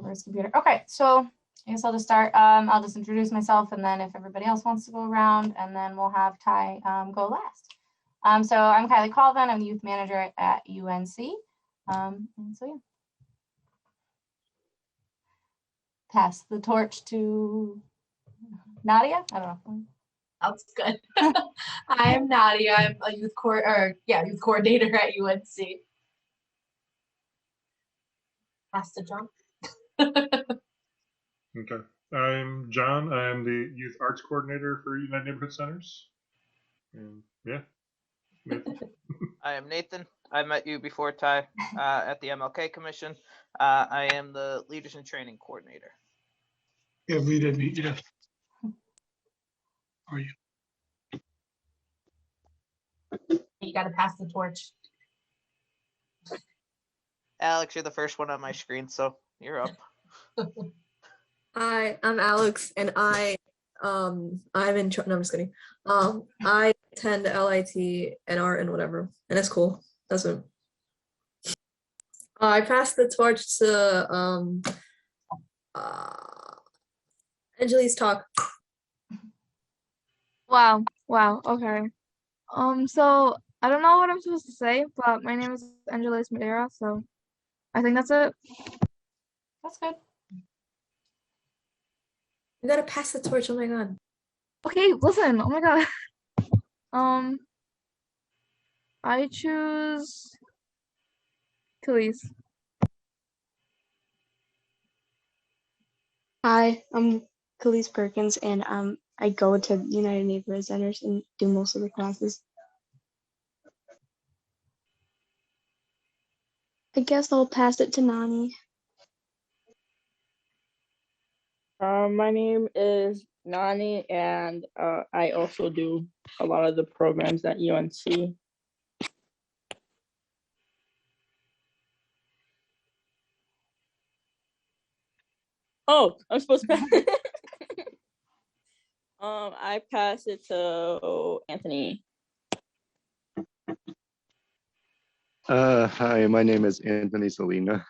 Where's computer? Okay, so I guess I'll just start. I'll just introduce myself, and then if everybody else wants to go around, and then we'll have Ty go last. So I'm Kylie Colvin. I'm the youth manager at UNC. And so yeah, pass the torch to Nadia. I don't know. That's good. I am Nadia. I'm a youth coordinator at UNC. Pass to John. Okay. I'm John. I'm the youth arts coordinator for United Neighborhood Centers. And yeah. Nathan. I am Nathan. I met you before, Ty, at the MLK Commission. I am the Leaders in Training coordinator. Yeah, we did meet you. How are you? You got to pass the torch. Alex, you're the first one on my screen, so you're up. Hi, I'm Alex, and I'm in. No, I'm just kidding. I attend LIT and art and whatever, and it's cool. That's it. I passed the torch to Anjali's talk. Wow. Okay. So I don't know what I'm supposed to say, but my name is Madeira, so I think that's it. That's good. You gotta pass the torch. Oh my god. Okay, listen. Oh my god. I choose Khalees. Hi, I'm Kendrick Perkins, and I go to United Neighborhood Centers and do most of the classes. I guess I'll pass it to Nani. My name is Nani, and I also do a lot of the programs at UNC. Oh, I'm supposed to pass it. I pass it to Anthony. Hi, my name is Anthony Salina.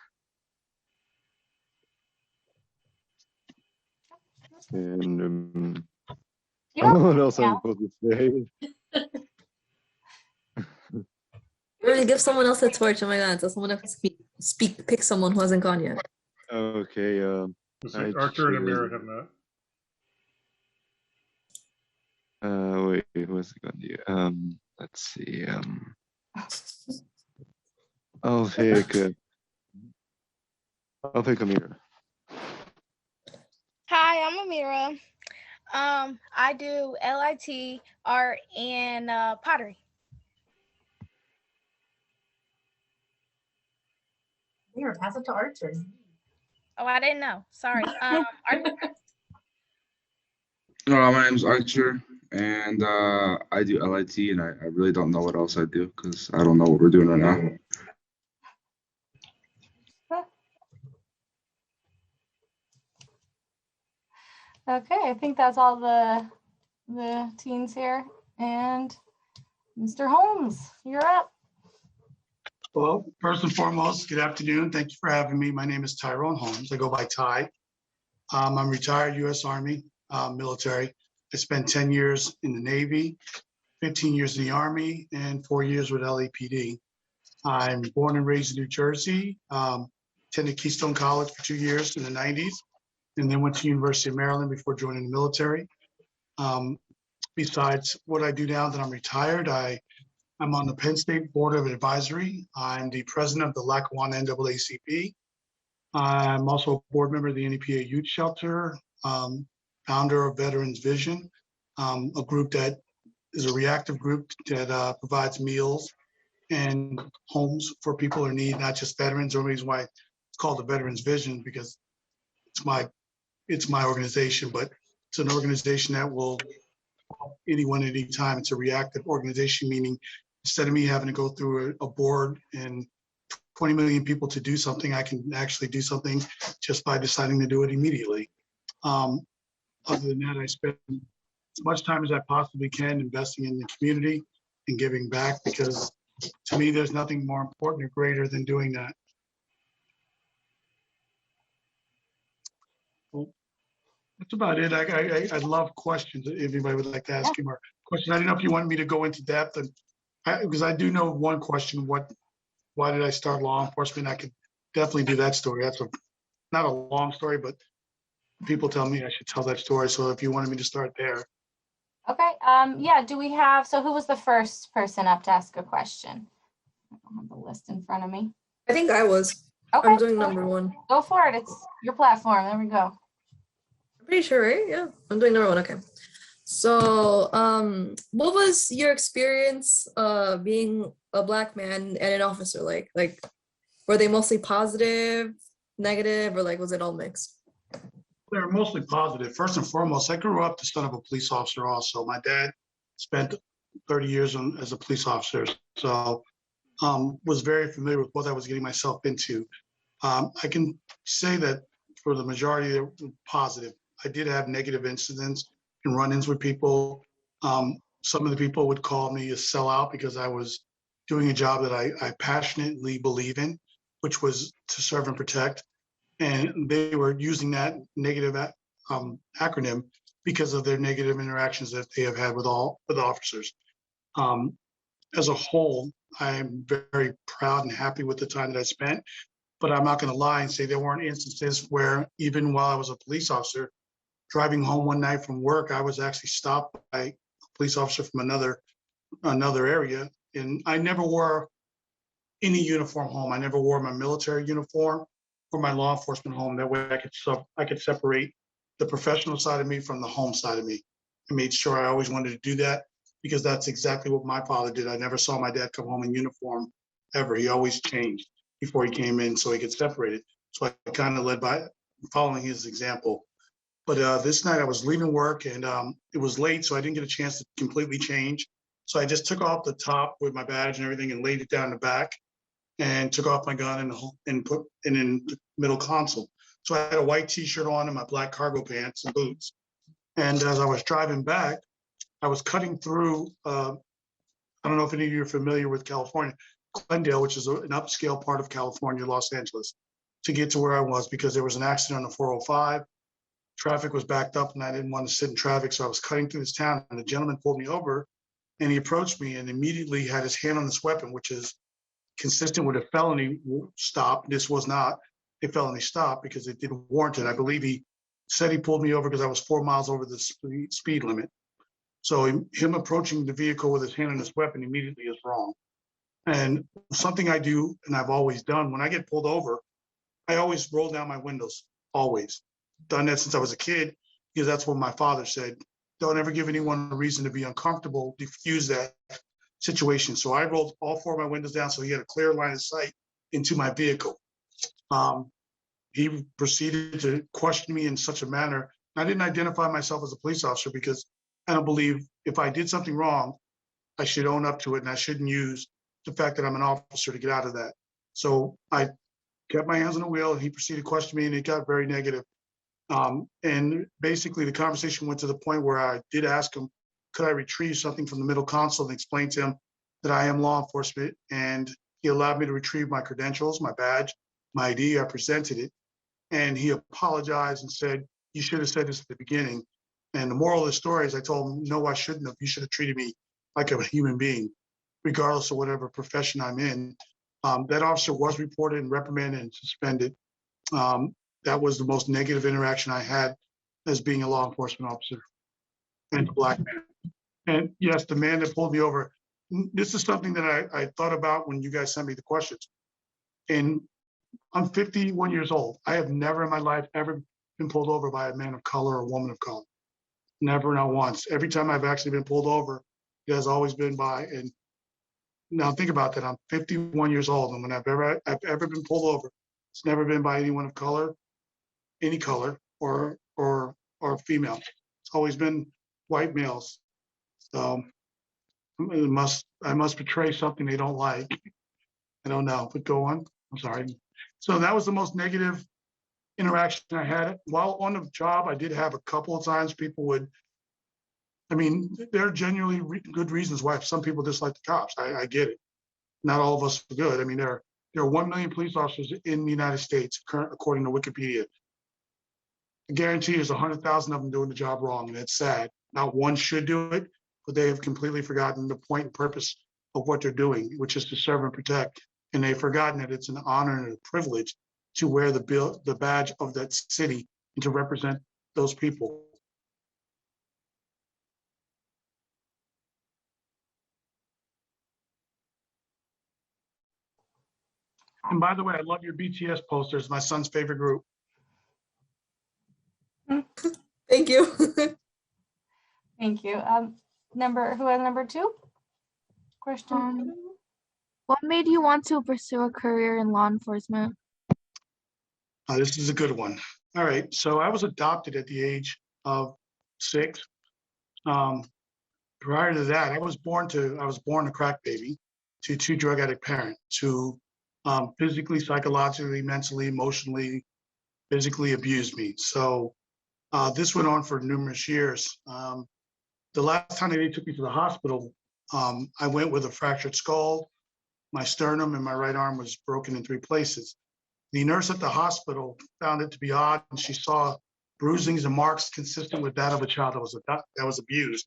And I don't know what else I'm supposed to say. Really give someone else a torch. Oh my god, so someone else pick someone who hasn't gone yet. Okay, Like Archer and Amira have not. Wait, what's it gonna do? Let's see. I'll pick Amira. Hi, I'm Amira. I do LIT, art, and pottery. Here, pass it to Archer. Oh, I didn't know. Sorry. Archer. My name's Archer, and I do LIT, and I really don't know what else I do because I don't know what we're doing right now. Okay, I think that's all the teens here. And Mr. Holmes, you're up. Well, first and foremost, good afternoon. Thank you for having me. My name is Tyrone Holmes. I go by Ty. I'm retired U.S. Army military. I spent 10 years in the Navy, 15 years in the Army, and 4 years with LAPD. I'm born and raised in New Jersey. Attended Keystone College for 2 years in the 90s, and then went to University of Maryland before joining the military. Besides what I do now that I'm retired, I'm on the Penn State Board of Advisory. I'm the president of the Lackawanna NAACP. I'm also a board member of the NEPA Youth Shelter, founder of Veterans Vision, a group that is a reactive group that provides meals and homes for people in need, not just veterans. The reason why it's called the Veterans Vision because it's my organization, but it's an organization that will help anyone at any time. It's a reactive organization, meaning instead of me having to go through a board and 20 million people to do something, I can actually do something just by deciding to do it immediately. Other than that, I spend as much time as I possibly can investing in the community and giving back because to me, there's nothing more important or greater than doing that. That's about it. I love questions. If anybody would like to ask you more questions, I don't know if you want me to go into depth, and because I do know one question: why did I start law enforcement? I could definitely do that story. That's not a long story, but people tell me I should tell that story. So if you wanted me to start there. Okay. Yeah. Do we have? So who was the first person up to ask a question? I don't have the list in front of me. I think I was. Okay. I'm doing number one. Go for it. It's your platform. There we go. I'm pretty sure, right? Yeah, I'm doing number one. Okay. So, what was your experience being a Black man and an officer like? Like, were they mostly positive, negative, or like was it all mixed? They're mostly positive. First and foremost, I grew up the son of a police officer also. My dad spent 30 years as a police officer, so was very familiar with what I was getting myself into. I can say that for the majority, they were positive. I did have negative incidents and run-ins with people. Some of the people would call me a sellout because I was doing a job that I passionately believe in, which was to serve and protect. And they were using that negative acronym because of their negative interactions that they have had with officers. As a whole, I'm very proud and happy with the time that I spent, but I'm not going to lie and say there weren't instances where even while I was a police officer, driving home one night from work, I was actually stopped by a police officer from another area. And I never wore any uniform home. I never wore my military uniform or my law enforcement home. That way I could separate the professional side of me from the home side of me. I made sure I always wanted to do that because that's exactly what my father did. I never saw my dad come home in uniform ever. He always changed before he came in so he could separate it. So I kind of led by following his example. But this night I was leaving work and it was late, so I didn't get a chance to completely change. So I just took off the top with my badge and everything and laid it down in the back and took off my gun and put it in the middle console. So I had a white t-shirt on and my black cargo pants and boots. And as I was driving back, I was cutting through, I don't know if any of you are familiar with California, Glendale, which is an upscale part of California, Los Angeles, to get to where I was because there was an accident on the 405. Traffic was backed up and I didn't want to sit in traffic. So I was cutting through this town and the gentleman pulled me over and he approached me and immediately had his hand on this weapon, which is consistent with a felony stop. This was not a felony stop because it didn't warrant it. I believe he said he pulled me over because I was 4 miles over the speed limit. So him approaching the vehicle with his hand on his weapon immediately is wrong. And something I do, and I've always done, when I get pulled over, I always roll down my windows, always. Done that since I was a kid because that's what my father said. Don't ever give anyone a reason to be uncomfortable, diffuse that situation. So I rolled all four of my windows down so he had a clear line of sight into my vehicle. He proceeded to question me in such a manner. I didn't identify myself as a police officer because I don't believe if I did something wrong, I should own up to it and I shouldn't use the fact that I'm an officer to get out of that. So I kept my hands on the wheel and he proceeded to question me and it got very negative. And basically the conversation went to the point where I did ask him, could I retrieve something from the middle console and explain to him that I am law enforcement, and he allowed me to retrieve my credentials, my badge, my ID. I presented it and he apologized and said, you should have said this at the beginning. And the moral of the story is I told him, no, I shouldn't have. You should have treated me like a human being, regardless of whatever profession I'm in. That officer was reported and reprimanded and suspended. That was the most negative interaction I had as being a law enforcement officer and a Black man. And yes, the man that pulled me over, this is something that I thought about when you guys sent me the questions. And I'm 51 years old. I have never in my life ever been pulled over by a man of color or a woman of color. Never, not once. Every time I've actually been pulled over, it has always been by, and now think about that, I'm 51 years old, and when I've ever been pulled over, it's never been by anyone of color, any color, or female. It's always been white males. So I must portray something they don't like. I don't know, but go on. I'm sorry. So that was the most negative interaction I had. While on the job, I did have a couple of times people would, I mean, there are genuinely good reasons why some people dislike the cops. I get it. Not all of us are good. I mean, there are 1 million police officers in the United States, according to Wikipedia. I guarantee there's 100,000 of them doing the job wrong, and it's sad. Not one should do it, but they have completely forgotten the point and purpose of what they're doing, which is to serve and protect. And they've forgotten that it's an honor and a privilege to wear the badge of that city and to represent those people. And by the way, I love your BTS posters, my son's favorite group. Thank you. Thank you. Who has number 2? Question. What made you want to pursue a career in law enforcement? This is a good one. All right, so I was adopted at the age of 6. Prior to that, I was born a crack baby to 2 drug addict parents who physically, psychologically, mentally, emotionally, physically abused me. So this went on for numerous years. The last time they took me to the hospital, I went with a fractured skull. My sternum and my right arm was broken in 3 places. The nurse at the hospital found it to be odd, and she saw bruisings and marks consistent with that of a child that was abused.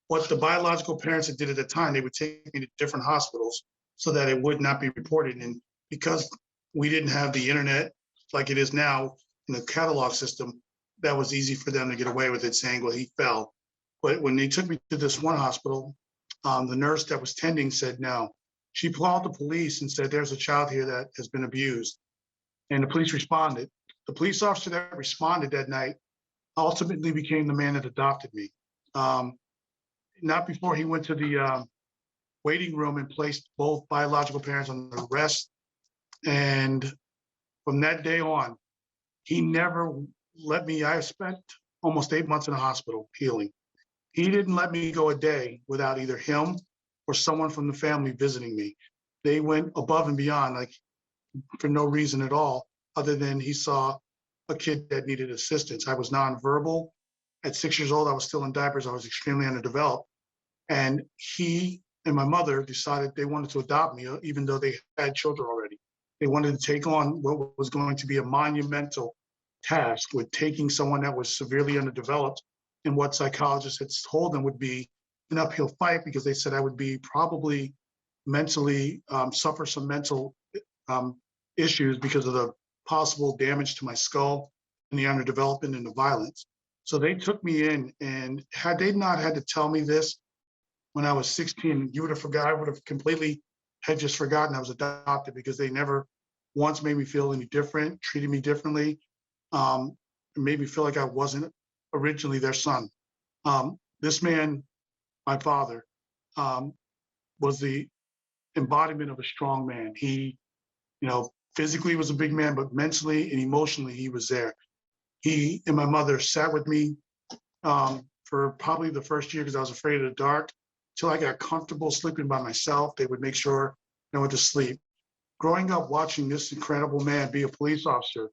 What the biological parents that did at the time, they would take me to different hospitals so that it would not be reported. And because we didn't have the internet like it is now in the catalog system, that was easy for them to get away with it, saying, well, he fell. But when they took me to this one hospital, the nurse that was tending said no. She called the police and said, there's a child here that has been abused. And the police responded. The police officer that responded that night ultimately became the man that adopted me. Not before he went to the waiting room and placed both biological parents on arrest. And from that day on, he never let me, I spent almost 8 months in the hospital healing. He didn't let me go a day without either him or someone from the family visiting me. They went above and beyond, like for no reason at all, other than he saw a kid that needed assistance. I was nonverbal. At 6 years old, I was still in diapers. I was extremely underdeveloped. And he and my mother decided they wanted to adopt me, even though they had children already. They wanted to take on what was going to be a monumental task with taking someone that was severely underdeveloped, and what psychologists had told them would be an uphill fight, because they said I would be probably mentally suffer some mental issues because of the possible damage to my skull and the underdevelopment and the violence. So they took me in, and had they not had to tell me this when I was 16, you would have forgot. I would have completely had just forgotten I was adopted, because they never once made me feel any different, treated me differently, and made me feel like I wasn't originally their son. This man, my father, was the embodiment of a strong man. He, physically was a big man, but mentally and emotionally, he was there. He and my mother sat with me for probably the first year, because I was afraid of the dark, till I got comfortable sleeping by myself. They would make sure I went to sleep. Growing up watching this incredible man be a police officer,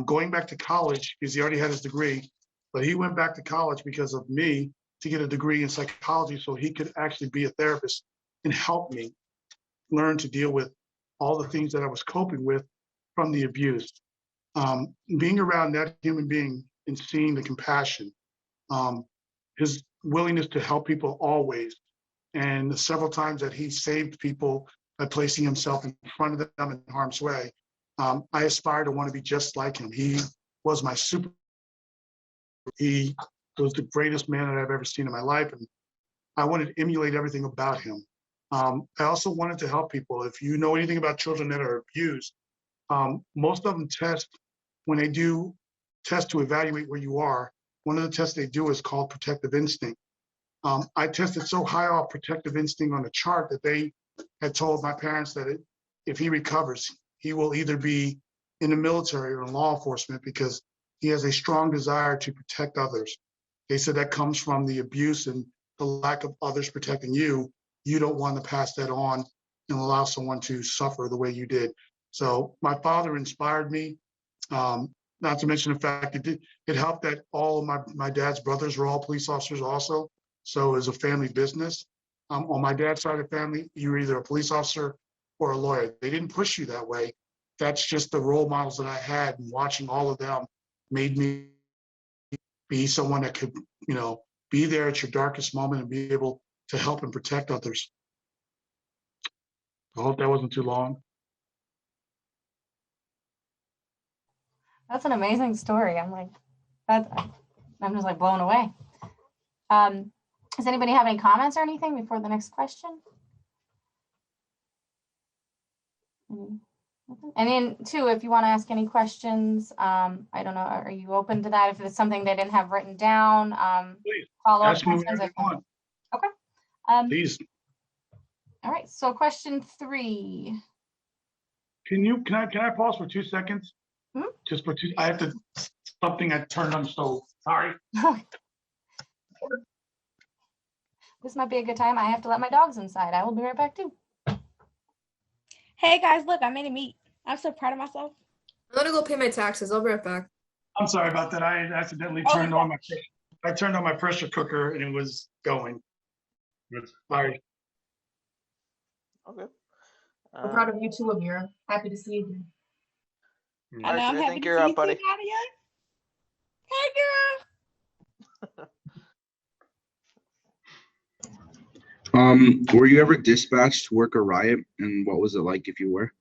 going back to college, because he already had his degree, but he went back to college because of me to get a degree in psychology so he could actually be a therapist and help me learn to deal with all the things that I was coping with from the abuse. Being around that human being and seeing the compassion, his willingness to help people always, and the several times that he saved people by placing himself in front of them in harm's way, I aspire to want to be just like him. He was my super. He was the greatest man that I've ever seen in my life, and I wanted to emulate everything about him. I also wanted to help people. If you know anything about children that are abused, most of them test, when they do test to evaluate where you are, one of the tests they do is called protective instinct. I tested so high off protective instinct on the chart that they had told my parents that if he recovers, he will either be in the military or in law enforcement, because he has a strong desire to protect others. They said that comes from the abuse and the lack of others protecting you. You don't want to pass that on and allow someone to suffer the way you did. So my father inspired me, not to mention the fact it helped that all of my dad's brothers were all police officers also. So it was a family business. On my dad's side of the family, you were either a police officer or a lawyer. They didn't push you that way. That's just the role models that I had, and watching all of them made me be someone that could, be there at your darkest moment and be able to help and protect others. I hope that wasn't too long. That's an amazing story. I'm just like blown away. Does anybody have any comments or anything before the next question? And then too, if you want to ask any questions, I don't know, are you open to that? If it's something they didn't have written down, Please, follow-up ask me questions. whatever you want. Okay. Please. All right, so question 3. Can I pause for 2 seconds? Mhm. Just for 2, I have to, something I turned on the stove. Sorry. This might be a good time. I have to let my dogs inside. I will be right back too. Hey guys, look, I made a meat. I'm so proud of myself. I'm gonna go pay my taxes. I'll be right back. I'm sorry about that. I accidentally turned on my pressure cooker and it was going. Sorry. Okay. I'm proud of you too, Amira. Happy to see you again. I know, I'm Archie, I happy think to you're see up, you buddy. too, Nadia. Hey girl. Were you ever dispatched to work a riot, and what was it like if you were?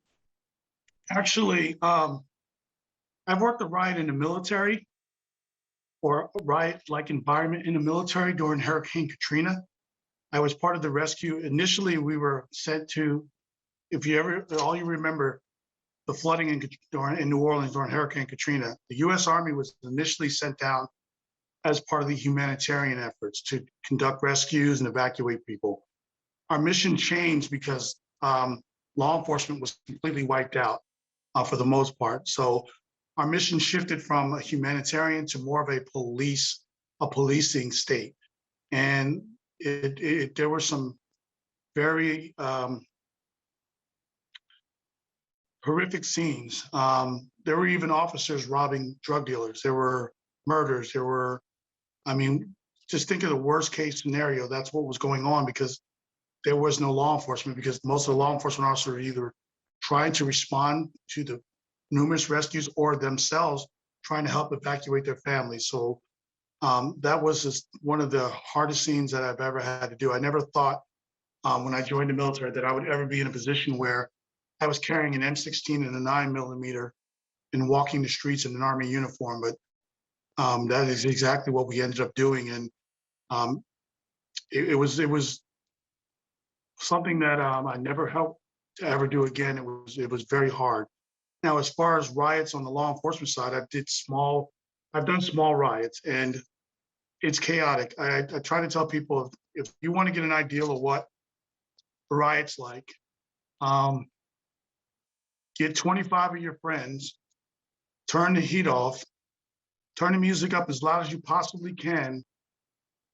Actually, I've worked a riot in the military, or a riot-like environment in the military during Hurricane Katrina. I was part of the rescue. Initially, we were sent to, all you remember, the flooding in New Orleans during Hurricane Katrina. The U.S. Army was initially sent down as part of the humanitarian efforts to conduct rescues and evacuate people. Our mission changed because law enforcement was completely wiped out for the most part. So our mission shifted from a humanitarian to more of a policing state. And there were some very horrific scenes. There were even officers robbing drug dealers. There were murders. Just think of the worst case scenario. That's what was going on because there was no law enforcement, because most of the law enforcement officers were either trying to respond to the numerous rescues or themselves trying to help evacuate their families. So that was just one of the hardest scenes that I've ever had to do. I never thought when I joined the military that I would ever be in a position where I was carrying an M16 and a 9mm and walking the streets in an Army uniform, but that is exactly what we ended up doing. And it was something that I never hoped to ever do again. It was very hard. Now, as far as riots on the law enforcement side, I've done small riots, and it's chaotic. I try to tell people, if you want to get an idea of what a riot's like, get 25 of your friends, turn the heat off, turn the music up as loud as you possibly can,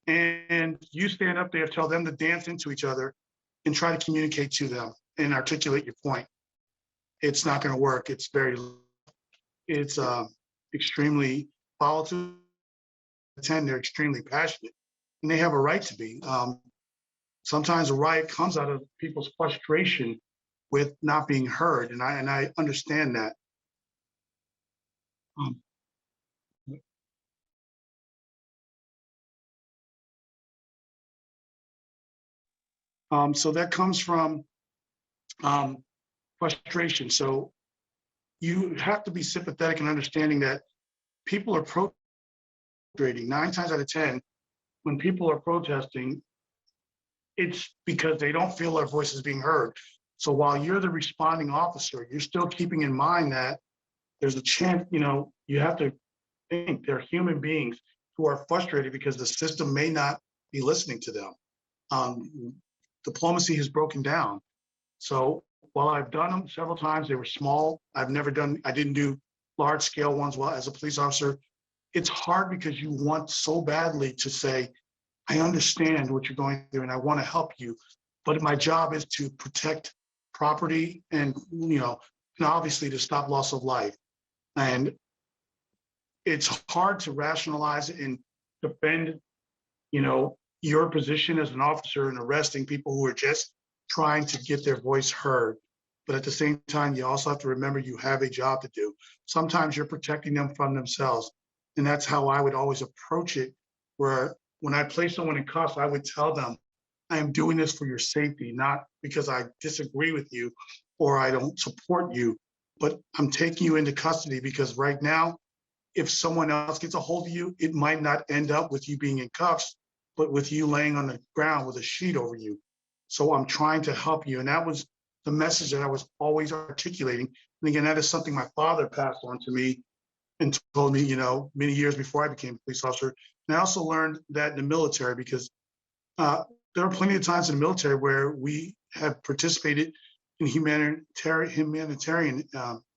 and you stand up there, tell them to dance into each other and try to communicate to them and articulate your point. It's not going to work. It's extremely volatile. They're extremely passionate, and they have a right to be. Sometimes a riot comes out of people's frustration with not being heard, and I understand that. So that comes from frustration. So you have to be sympathetic and understanding that people are protesting. 9 times out of 10, when people are protesting, it's because they don't feel their voice is being heard. So while you're the responding officer, you're still keeping in mind that there's a chance, you have to think they're human beings who are frustrated because the system may not be listening to them. Diplomacy has broken down. So while I've done them several times, they were small. I didn't do large scale ones while as a police officer. It's hard because you want so badly to say, I understand what you're going through and I want to help you, but my job is to protect property and, and obviously to stop loss of life. And it's hard to rationalize and defend, your position as an officer in arresting people who are just trying to get their voice heard. But at the same time, you also have to remember you have a job to do. Sometimes you're protecting them from themselves. And that's how I would always approach it, where when I place someone in cuffs, I would tell them, I am doing this for your safety, not because I disagree with you or I don't support you, but I'm taking you into custody because right now, if someone else gets a hold of you, it might not end up with you being in cuffs, but with you laying on the ground with a sheet over you. So I'm trying to help you. And that was the message that I was always articulating. And again, that is something my father passed on to me and told me, many years before I became a police officer. And I also learned that in the military because there are plenty of times in the military where we have participated in humanitarian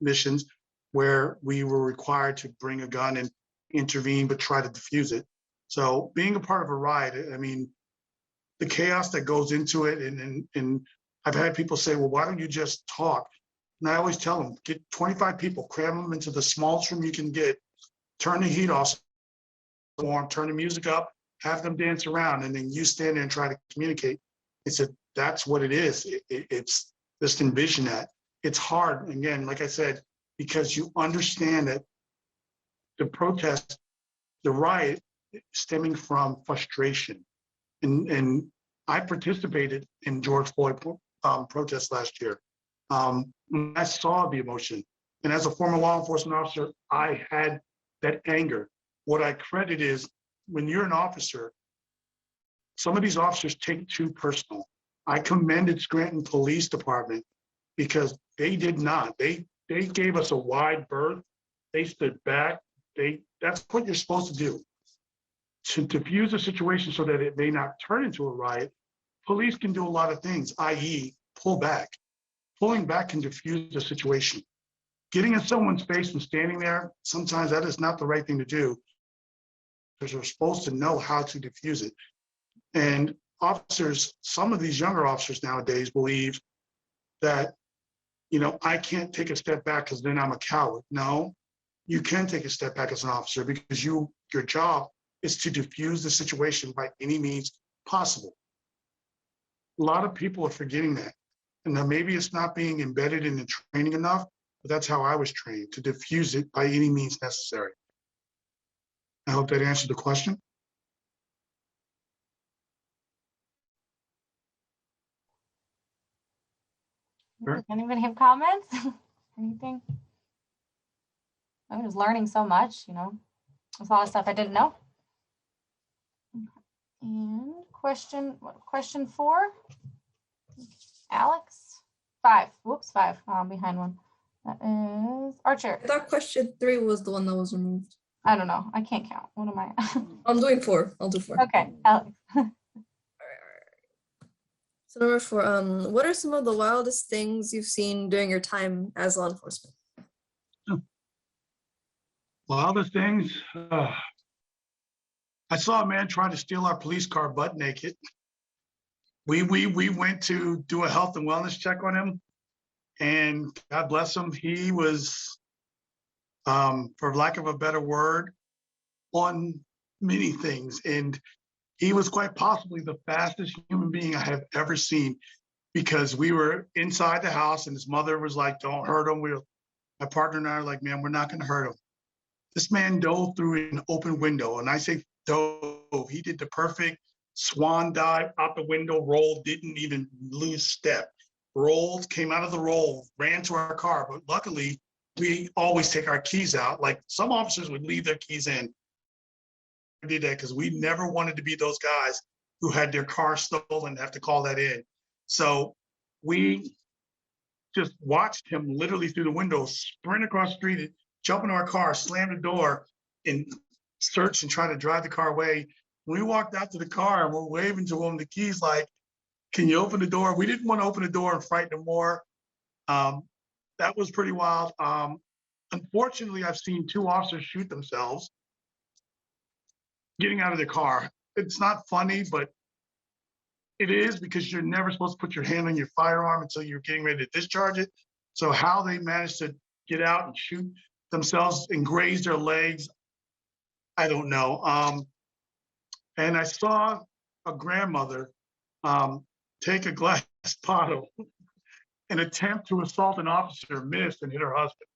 missions where we were required to bring a gun and intervene, but try to defuse it. So being a part of a riot, I mean, the chaos that goes into it, and I've had people say, well, why don't you just talk? And I always tell them, get 25 people, cram them into the smallest room you can get, turn the heat off, turn the music up, have them dance around, and then you stand there and try to communicate. It's that's what it is. It's just envision that. It's hard, again, like I said, because you understand that the protest, the riot, stemming from frustration. And I participated in George Floyd protest last year. I saw the emotion. And as a former law enforcement officer, I had that anger. What I credit is when you're an officer, some of these officers take it too personal. I commended Scranton Police Department because they did not. They gave us a wide berth. They stood back. That's what you're supposed to do. To diffuse a situation so that it may not turn into a riot, police can do a lot of things, i.e. pull back. Pulling back can diffuse a situation. Getting in someone's face and standing there, sometimes that is not the right thing to do. Because we're supposed to know how to diffuse it. And officers, some of these younger officers nowadays believe that, I can't take a step back because then I'm a coward. No, you can take a step back as an officer because your job is to diffuse the situation by any means possible. A lot of people are forgetting that. And then maybe it's not being embedded in the training enough, but that's how I was trained, to diffuse it by any means necessary. I hope that answered the question. Sure. Does anybody have comments? Anything? I'm just learning so much, There's a lot of stuff I didn't know. And question 4, Alex? 5, whoops, 5, behind one. That is Archer. I thought question 3 was the one that was removed. I don't know, I can't count. What am I? I'm doing 4, I'll do 4. Okay, Alex. So number 4, what are some of the wildest things you've seen during your time as law enforcement? Wildest things? I saw a man trying to steal our police car butt naked. We went to do a health and wellness check on him, and God bless him, he was, for lack of a better word, on many things. And he was quite possibly the fastest human being I have ever seen, because we were inside the house and his mother was like, don't hurt him. My partner and I are like, man, we're not going to hurt him. This man dove through an open window, and I say dove. He did the perfect swan dive out the window, rolled, didn't even lose step. Rolled, came out of the roll, ran to our car. But luckily, we always take our keys out. Like some officers would leave their keys in. We did that because we never wanted to be those guys who had their car stolen and have to call that in. So we just watched him literally through the window, sprint across the street, jump into our car, slam the door, and search and try to drive the car away. When we walked out to the car and we're waving to him the keys like, can you open the door? We didn't want to open the door and frighten him more. That was pretty wild. Unfortunately, I've seen 2 officers shoot themselves getting out of the car. It's not funny, but it is, because you're never supposed to put your hand on your firearm until you're getting ready to discharge it. So how they managed to get out and shoot themselves and graze their legs, I don't know. And I saw a grandmother take a glass bottle and attempt to assault an officer, missed, and hit her husband.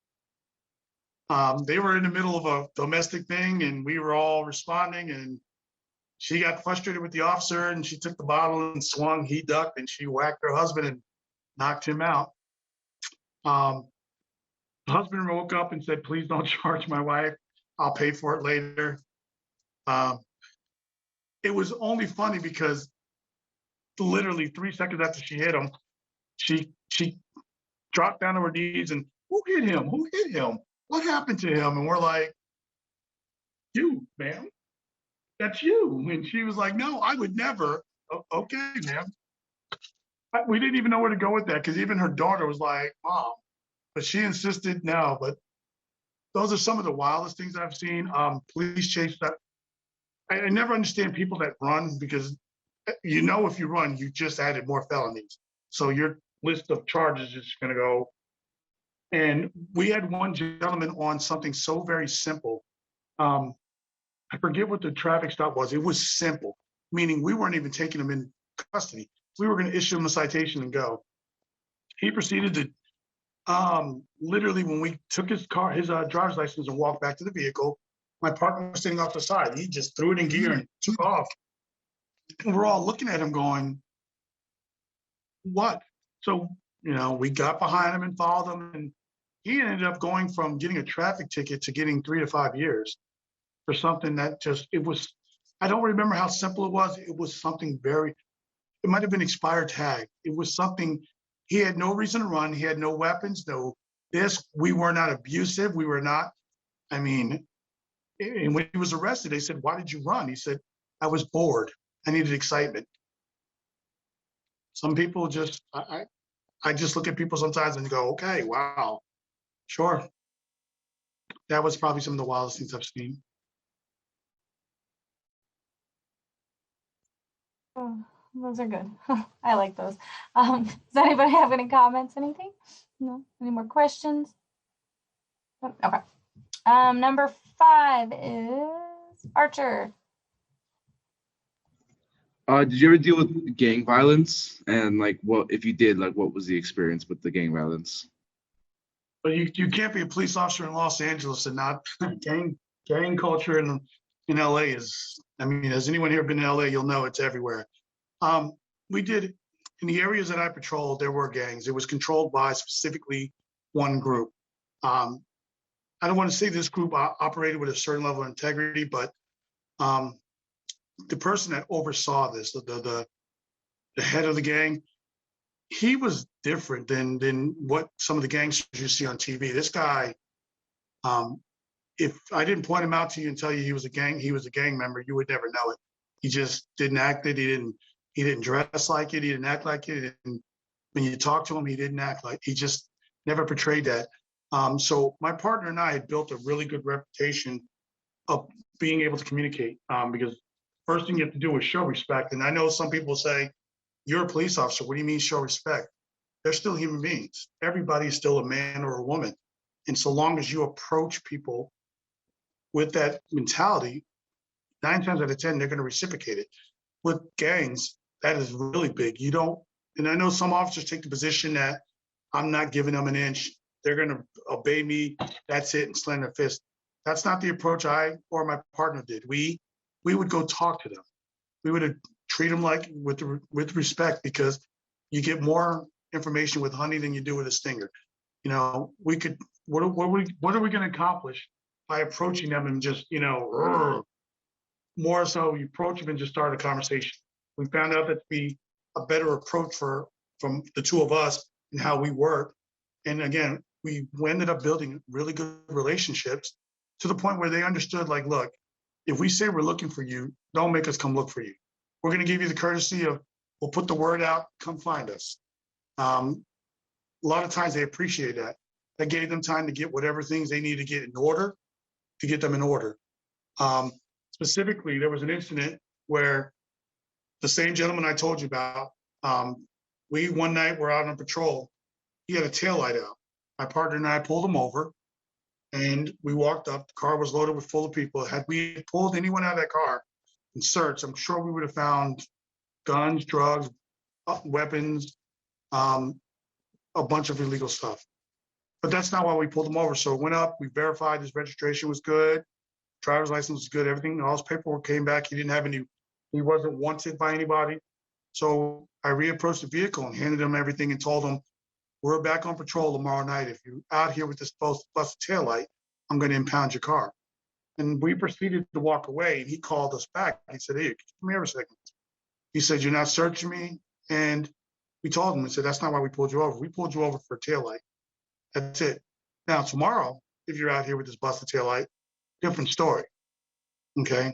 They were in the middle of a domestic thing and we were all responding, and she got frustrated with the officer and she took the bottle and swung, he ducked, and she whacked her husband and knocked him out. The husband woke up and said, please don't charge my wife. I'll pay for it later. It was only funny because literally 3 seconds after she hit him, she dropped down to her knees and, who hit him? Who hit him? What happened to him? And we're like, you, ma'am, that's you. And she was like, no, I would never. Okay, ma'am. We didn't even know where to go with that because even her daughter was like, Mom, but she insisted no. But those are some of the wildest things I've seen. Police chase that. I never understand people that run because if you run, you just added more felonies. So your list of charges is going to go. And we had one gentleman on something so very simple. I forget what the traffic stop was. It was simple, meaning we weren't even taking him in custody. We were going to issue him a citation and go. He proceeded to literally, when we took his driver's license and walked back to the vehicle, my partner was sitting off the side. He just threw it in gear and took off. And we're all looking at him going, what? So, we got behind him and followed him, and he ended up going from getting a traffic ticket to getting 3 to 5 years for something that I don't remember how simple it was. It was something it might have been expired tag. It was something, he had no reason to run. He had no weapons, we were not abusive. We were not, and when he was arrested, they said, why did you run? He said, I was bored. I needed excitement. Some people just, I just look at people sometimes and go, okay, wow, sure. That was probably some of the wildest things I've seen. Oh, those are good. I like those. Does anybody have any comments, anything? No? Any more questions? Okay. Number 5 is Archer. Did you ever deal with gang violence? And what if you did, what was the experience with the gang violence? But you can't be a police officer in Los Angeles and not gang culture in LA is, has anyone here been in LA, you'll know it's everywhere. We did, in the areas that I patrolled, there were gangs. It was controlled by specifically one group. I don't want to say this group operated with a certain level of integrity, but the person that oversaw this, the head of the gang, he was different than what some of the gangsters you see on TV. This guy, if I didn't point him out to you and tell you he was a gang member, you would never know it. He just didn't act it. He didn't dress like it. He didn't act like it. And when you talk to him, he didn't act like, he just never portrayed that. So my partner and I had built a really good reputation of being able to communicate, because first thing you have to do is show respect. And I know some people say, you're a police officer, what do you mean show respect? They're still human beings. Everybody is still a man or a woman. And so long as you approach people with that mentality, 9 times out of 10, they're going to reciprocate it. With gangs, that is really big. And I know some officers take the position that I'm not giving them an inch. They're going to obey me. That's it, and slam their fist. That's not the approach I or my partner did. We would go talk to them. We would treat them with respect, because you get more information with honey than you do with a stinger. What are we going to accomplish by approaching them and just, more so you approach them and just start a conversation. We found out that to be a better approach from the two of us and how we work. And again, we ended up building really good relationships to the point where they understood, look, if we say we're looking for you, don't make us come look for you. We're going to give you the courtesy of, we'll put the word out, come find us. A lot of times they appreciate that. That gave them time to get whatever things they need to get in order, to get them in order. Specifically, there was an incident where the same gentleman I told you about, one night we're out on patrol. He had a taillight out. My partner and I pulled him over, and we walked up. The car was loaded full of people. Had we pulled anyone out of that car and searched, I'm sure we would have found guns, drugs, weapons, a bunch of illegal stuff. But that's not why we pulled him over. So it went up, we verified his registration was good, driver's license was good, everything, all his paperwork came back. He didn't have any, he wasn't wanted by anybody. So I reapproached the vehicle and handed him everything and told him, we're back on patrol tomorrow night. If you're out here with this busted taillight, I'm going to impound your car. And we proceeded to walk away. And he called us back. He said, hey, come here a second. He said, you're not searching me. And we told him, we said, that's not why we pulled you over. We pulled you over for a taillight. That's it. Now, tomorrow, if you're out here with this busted taillight, different story. Okay.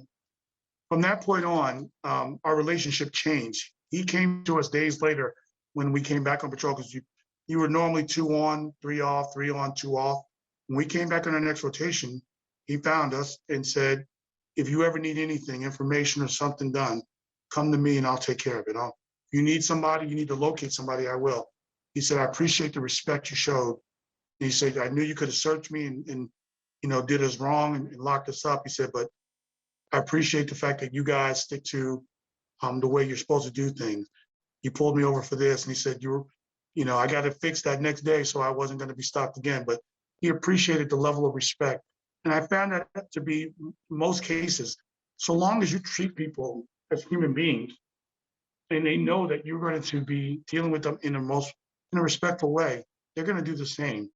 From that point on, our relationship changed. He came to us days later when we came back on patrol, because you were normally 2 on, 3 off, 3 on, 2 off. When we came back on our next rotation, he found us and said, if you ever need anything, information or something done, come to me and I'll take care of it. If you need somebody, you need to locate somebody, I will. He said, I appreciate the respect you showed. And he said, I knew you could have searched me and did us wrong and locked us up. He said, but I appreciate the fact that you guys stick to the way you're supposed to do things. You pulled me over for this. And he said, I got it fixed that next day, so I wasn't going to be stopped again. But he appreciated the level of respect. And I found that to be most cases, so long as you treat people as human beings and they know that you're going to be dealing with them in a respectful way, they're going to do the same.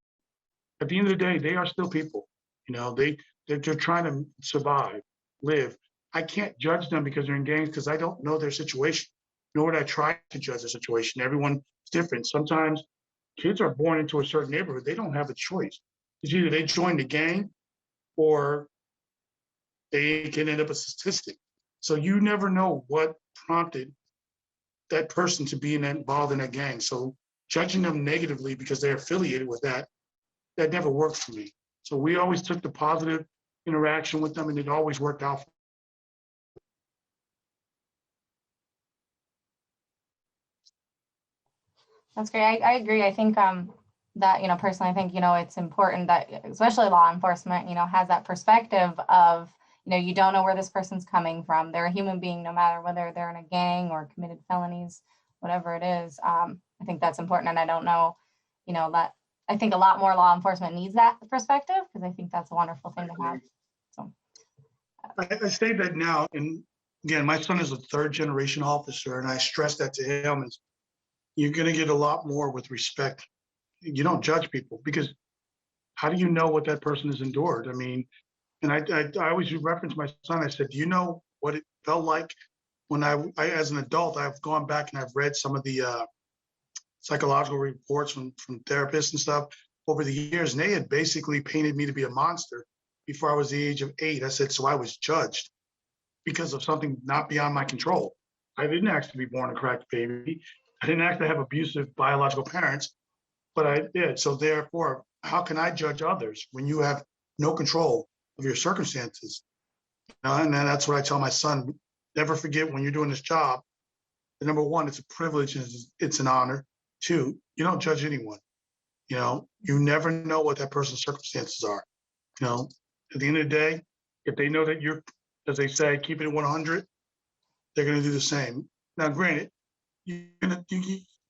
At the end of the day, they are still people. They're trying to survive, live. I can't judge them because they're in gangs because I don't know their situation, nor would I try to judge their situation. Everyone's different. Sometimes kids are born into a certain neighborhood. They don't have a choice. It's either they join the gang or they can end up a statistic. So you never know what prompted that person to be involved in that gang. So judging them negatively because they're affiliated with that never worked for me. So we always took the positive interaction with them and it always worked out. That's great. I agree. I think that, personally, I think, it's important that especially law enforcement, has that perspective of, you don't know where this person's coming from. They're a human being, no matter whether they're in a gang or committed felonies, whatever it is. I think that's important. And I don't know, that I think a lot more law enforcement needs that perspective because I think that's a wonderful thing to have. So I say that now, and again, my son is a 3rd-generation officer, and I stress that to him is you're going to get a lot more with respect. You don't judge people because how do you know what that person has endured? I mean, and I always reference my son. I said, do you know what it felt like when I as an adult, I've gone back and I've read some of the psychological reports from therapists and stuff over the years, and they had basically painted me to be a monster before I was the age of 8. I said, so I was judged because of something not beyond my control. I didn't actually be born a cracked baby. I didn't actually have abusive biological parents, but I did. So therefore, how can I judge others when you have no control of your circumstances? And that's what I tell my son. Never forget when you're doing this job, that number 1, it's a privilege and it's an honor. 2, you don't judge anyone. You never know what that person's circumstances are. At the end of the day, if they know that you're, as they say, keeping it 100, they're going to do the same. Now, granted,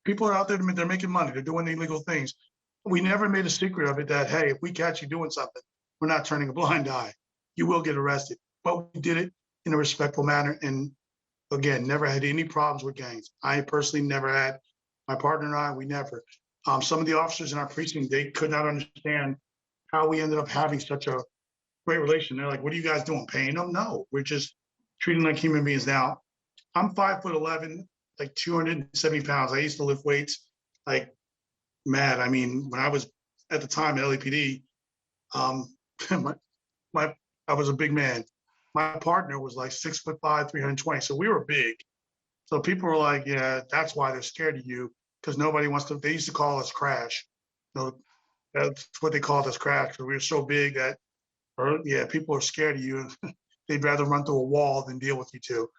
people are out there, they're making money, they're doing illegal things. We never made a secret of it that, hey, if we catch you doing something, we're not turning a blind eye. You will get arrested. But we did it in a respectful manner. And again, never had any problems with gangs. I personally never had. My partner and I, we never. Some of the officers in our precinct, they could not understand how we ended up having such a great relation. They're like, what are you guys doing, paying them? No, we're just treating like human beings. Now, I'm 5'11", like 270 pounds. I used to lift weights like mad. I mean, when I was at the time at LAPD, I was a big man. My partner was like 6'5", 320. So we were big. So people were like, yeah, that's why they're scared of you, because nobody wants to, they used to call us Crash. That's what they called us, Crash, because we were so big that, people are scared of you. They'd rather run through a wall than deal with you two.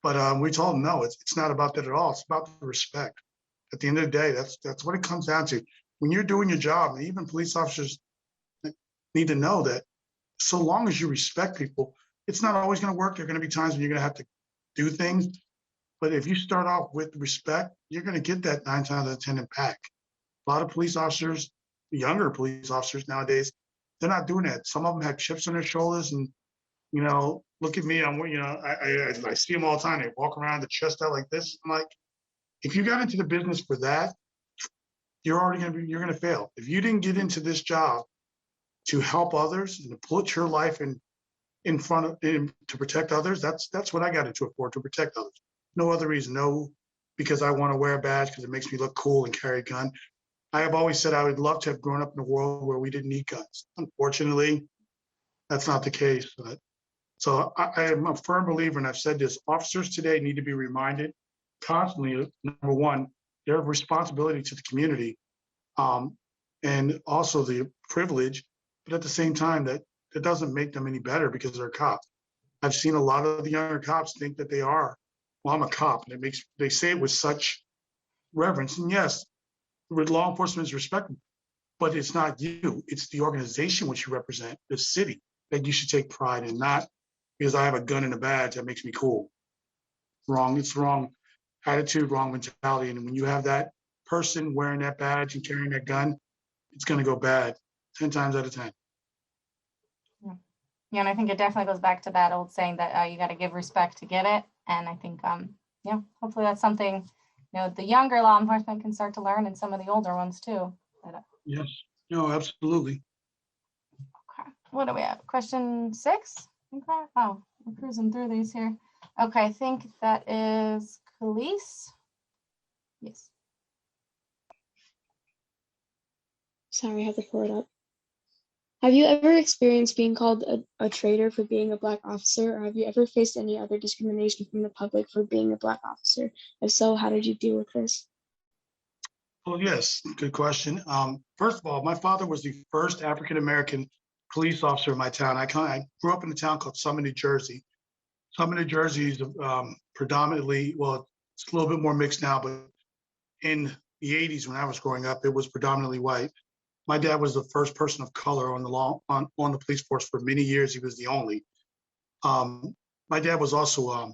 But we told them, no, it's not about that at all. It's about the respect. At the end of the day, that's what it comes down to. When you're doing your job, and even police officers need to know that so long as you respect people, it's not always going to work. There are going to be times when you're going to have to do things. But if you start off with respect, you're going to get that 9 times out of 10 in pack. A lot of police officers, younger police officers nowadays, they're not doing that. Some of them have chips on their shoulders, and look at me. I see them all the time. They walk around the chest out like this. I'm like, if you got into the business for that, you're gonna fail. If you didn't get into this job to help others and to put your life in front of to protect others, that's what I got into it for, to protect others. No other reason. No, because I want to wear a badge because it makes me look cool and carry a gun. I have always said I would love to have grown up in a world where we didn't need guns. Unfortunately, that's not the case. So I am a firm believer, and I've said this, officers today need to be reminded constantly, number one, their responsibility to the community, and also the privilege, but at the same time, that it doesn't make them any better because they're cops. I've seen a lot of the younger cops think that they are, well, I'm a cop, and they say it with such reverence. And yes, law enforcement is respected, but it's not you, it's the organization which you represent, the city, that you should take pride in, not because I have a gun and a badge that makes me cool. Wrong, it's wrong attitude, wrong mentality. And when you have that person wearing that badge and carrying that gun, it's gonna go bad 10 times out of 10. Yeah, and I think it definitely goes back to that old saying that you got to give respect to get it. And I think, hopefully that's something, the younger law enforcement can start to learn, and some of the older ones too. Yes, no, absolutely. Okay, what do we have? Question 6? Okay. Oh, we're cruising through these here. Okay, I think that is Khalees. Yes. Sorry, I have to pull it up. Have you ever experienced being called a traitor for being a Black officer, or have you ever faced any other discrimination from the public for being a Black officer? If so, how did you deal with this? Well, yes, good question. First of all, my father was the first African-American police officer in my town. I grew up in a town called Summit, New Jersey. Summit, New Jersey is predominantly, well, it's a little bit more mixed now, but in the 80s when I was growing up, it was predominantly white. My dad was the first person of color on the police force for many years. He was the only. My dad was also,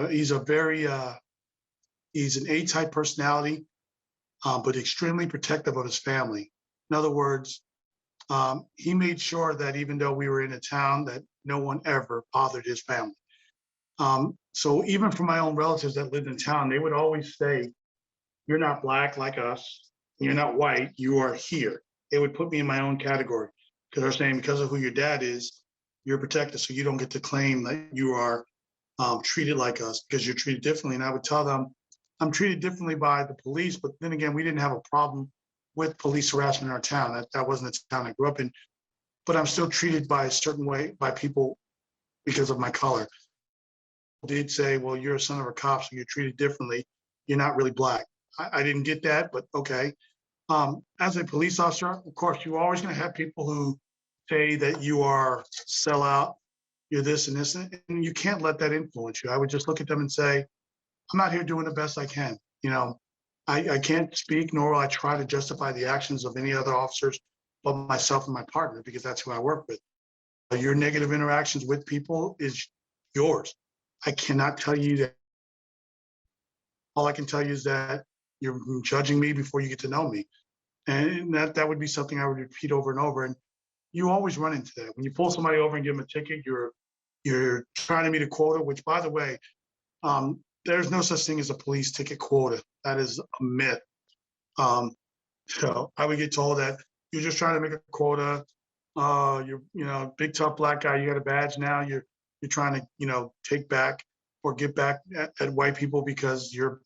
he's an A-type personality, but extremely protective of his family. In other words, he made sure that even though we were in a town, that no one ever bothered his family. So even for my own relatives that lived in town, they would always say, you're not Black like us, you're not white, you are here. They would put me in my own category because they're saying because of who your dad is, you're protected, so you don't get to claim that you are treated like us because you're treated differently. And I would tell them, I'm treated differently by the police, but then again, we didn't have a problem with police harassment in our town. That wasn't the town I grew up in, but I'm still treated by a certain way by people because of my color. Did say, well, you're a son of a cop, so you're treated differently. You're not really Black. I didn't get that, but okay. As a police officer, of course, you're always going to have people who say that you are sellout, you're this and this, and you can't let that influence you. I would just look at them and say, I'm out here doing the best I can. I can't speak, nor will I try to justify the actions of any other officers but myself and my partner, because that's who I work with. Your negative interactions with people is yours. I cannot tell you that. All I can tell you is that you're judging me before you get to know me. And that would be something I would repeat over and over. And you always run into that. When you pull somebody over and give them a ticket, you're trying to meet a quota, which, by the way, there's no such thing as a police ticket quota. That is a myth. So I would get told that you're just trying to make a quota. You're big tough Black guy. You got a badge now. You're trying to take back or get back at white people because your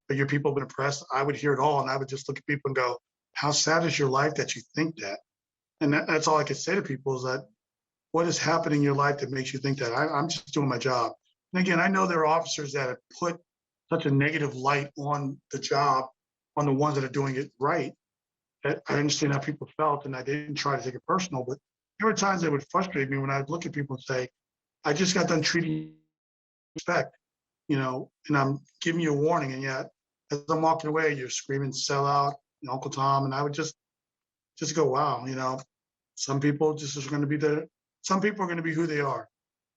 people have been oppressed. I would hear it all, and I would just look at people and go, how sad is your life that you think that? And that's all I could say to people is that, what is happening in your life that makes you think that? I'm just doing my job. And again, I know there are officers that have put such a negative light on the job, on the ones that are doing it right, that I understand how people felt, and I didn't try to take it personal, but there were times that would frustrate me when I would look at people and say, I just got done treating you with respect, and I'm giving you a warning, and yet as I'm walking away, you're screaming sellout and Uncle Tom, and I would just go, wow, some people just are going to be some people are going to be who they are.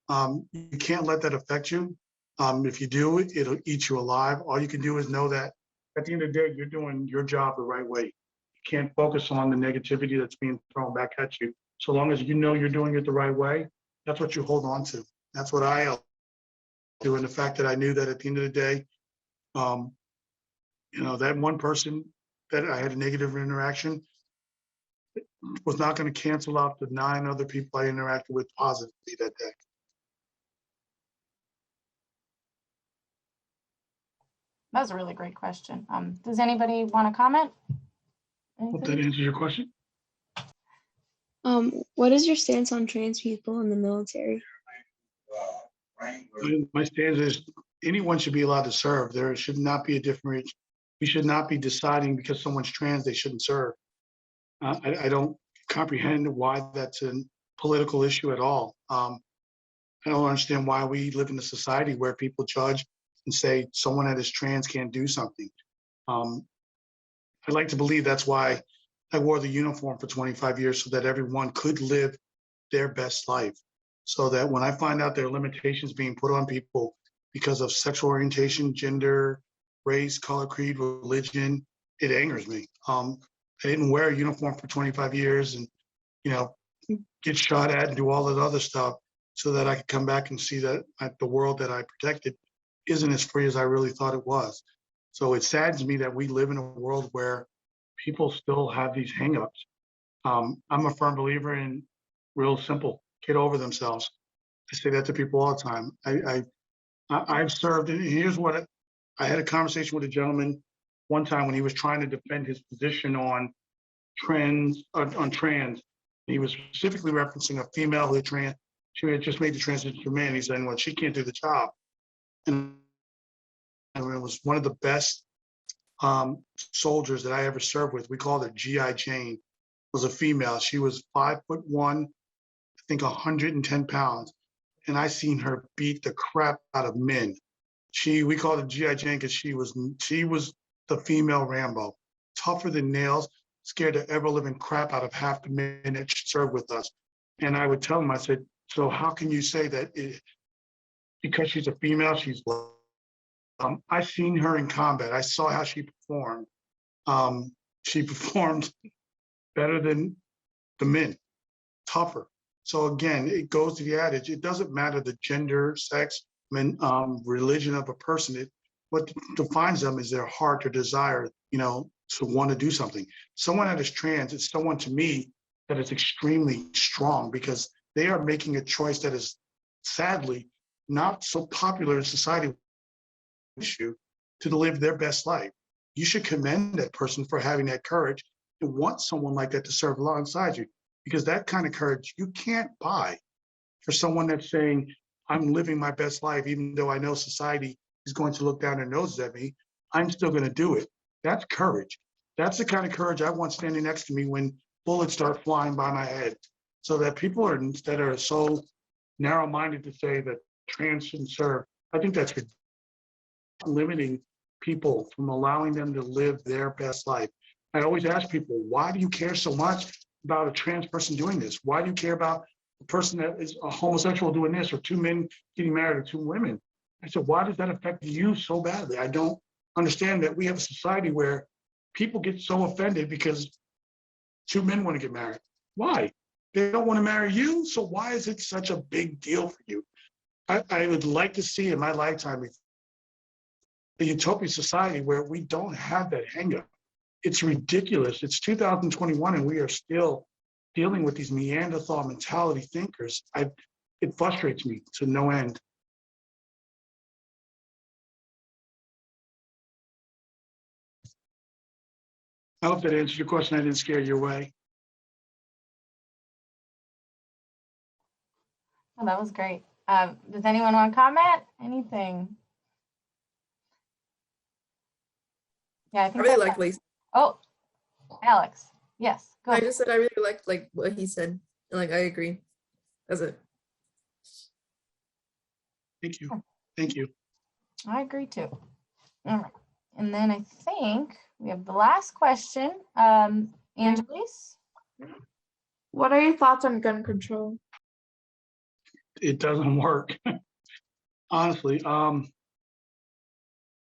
You can't let that affect you. If you do, it'll eat you alive. All you can do is know that at the end of the day, you're doing your job the right way. You can't focus on the negativity that's being thrown back at you. So long as you know you're doing it the right way, that's what you hold on to. That's what I do. And the fact that I knew that at the end of the day, that one person that I had a negative interaction was not going to cancel out the 9 other people I interacted with positively that day. That was a really great question. Does anybody want to comment? Hope that answers your question. What is your stance on trans people in the military? My stance is anyone should be allowed to serve. There should not be a different. We should not be deciding because someone's trans they shouldn't serve. I don't comprehend why that's a political issue at all. I don't understand why we live in a society where people judge and say someone that is trans can't do something. I'd like to believe that's why I wore the uniform for 25 years so that everyone could live their best life. So that when I find out there are limitations being put on people because of sexual orientation, gender, race, color, creed, religion, it angers me. I didn't wear a uniform for 25 years and, get shot at and do all that other stuff so that I could come back and see that the world that I protected isn't as free as I really thought it was. So it saddens me that we live in a world where people still have these hangups. I'm a firm believer in real simple, get over themselves. I say that to people all the time. I've served, and here's what I had a conversation with a gentleman one time when he was trying to defend his position on trans. He was specifically referencing a female who she had just made the transition to man. He said, well, she can't do the job. And it was one of the best soldiers that I ever served with. We called her G.I. Jane. Was a female. She was 5'1", I think 110 pounds. And I seen her beat the crap out of men. We called her G.I. Jane because she was the female Rambo, tougher than nails, scared the ever living crap out of half the men that served with us. And I would tell him, I said, so how can you say that because she's a female, she's I seen her in combat. I saw how she performed. She performed better than the men, tougher. So again, it goes to the adage, it doesn't matter the gender, sex, religion of a person. What defines them is their heart or desire, to want to do something. Someone that is trans is someone to me that is extremely strong because they are making a choice that is sadly not so popular in society issue to live their best life. You should commend that person for having that courage and want someone like that to serve alongside you, because that kind of courage you can't buy for someone that's saying, I'm living my best life, even though I know society is going to look down their noses at me, I'm still going to do it. That's courage. That's the kind of courage I want standing next to me when bullets start flying by my head. So that people that are so narrow-minded to say that trans shouldn't serve, I think that's limiting people from allowing them to live their best life. I always ask people, why do you care so much about a trans person doing this? Why do you care about a person that is a homosexual doing this, or 2 men getting married, or 2 women? I said, why does that affect you so badly? I don't understand that we have a society where people get so offended because 2 men want to get married. Why? They don't want to marry you, so why is it such a big deal for you? I would like to see in my lifetime a utopian society where we don't have that hang-up. It's ridiculous. It's 2021 and we are still dealing with these Neanderthal mentality thinkers. It frustrates me to no end. I hope that answered your question. I didn't scare you away. Oh, that was great. Does anyone want to comment? Anything? Yeah, I think I really like what he said. Oh, Alex. Yes, go I ahead. just said I really liked what he said. And I agree. That's it. Thank you. Thank you. I agree too. All right. And then I think we have the last question. Angeles? What are your thoughts on gun control? It doesn't work. Honestly,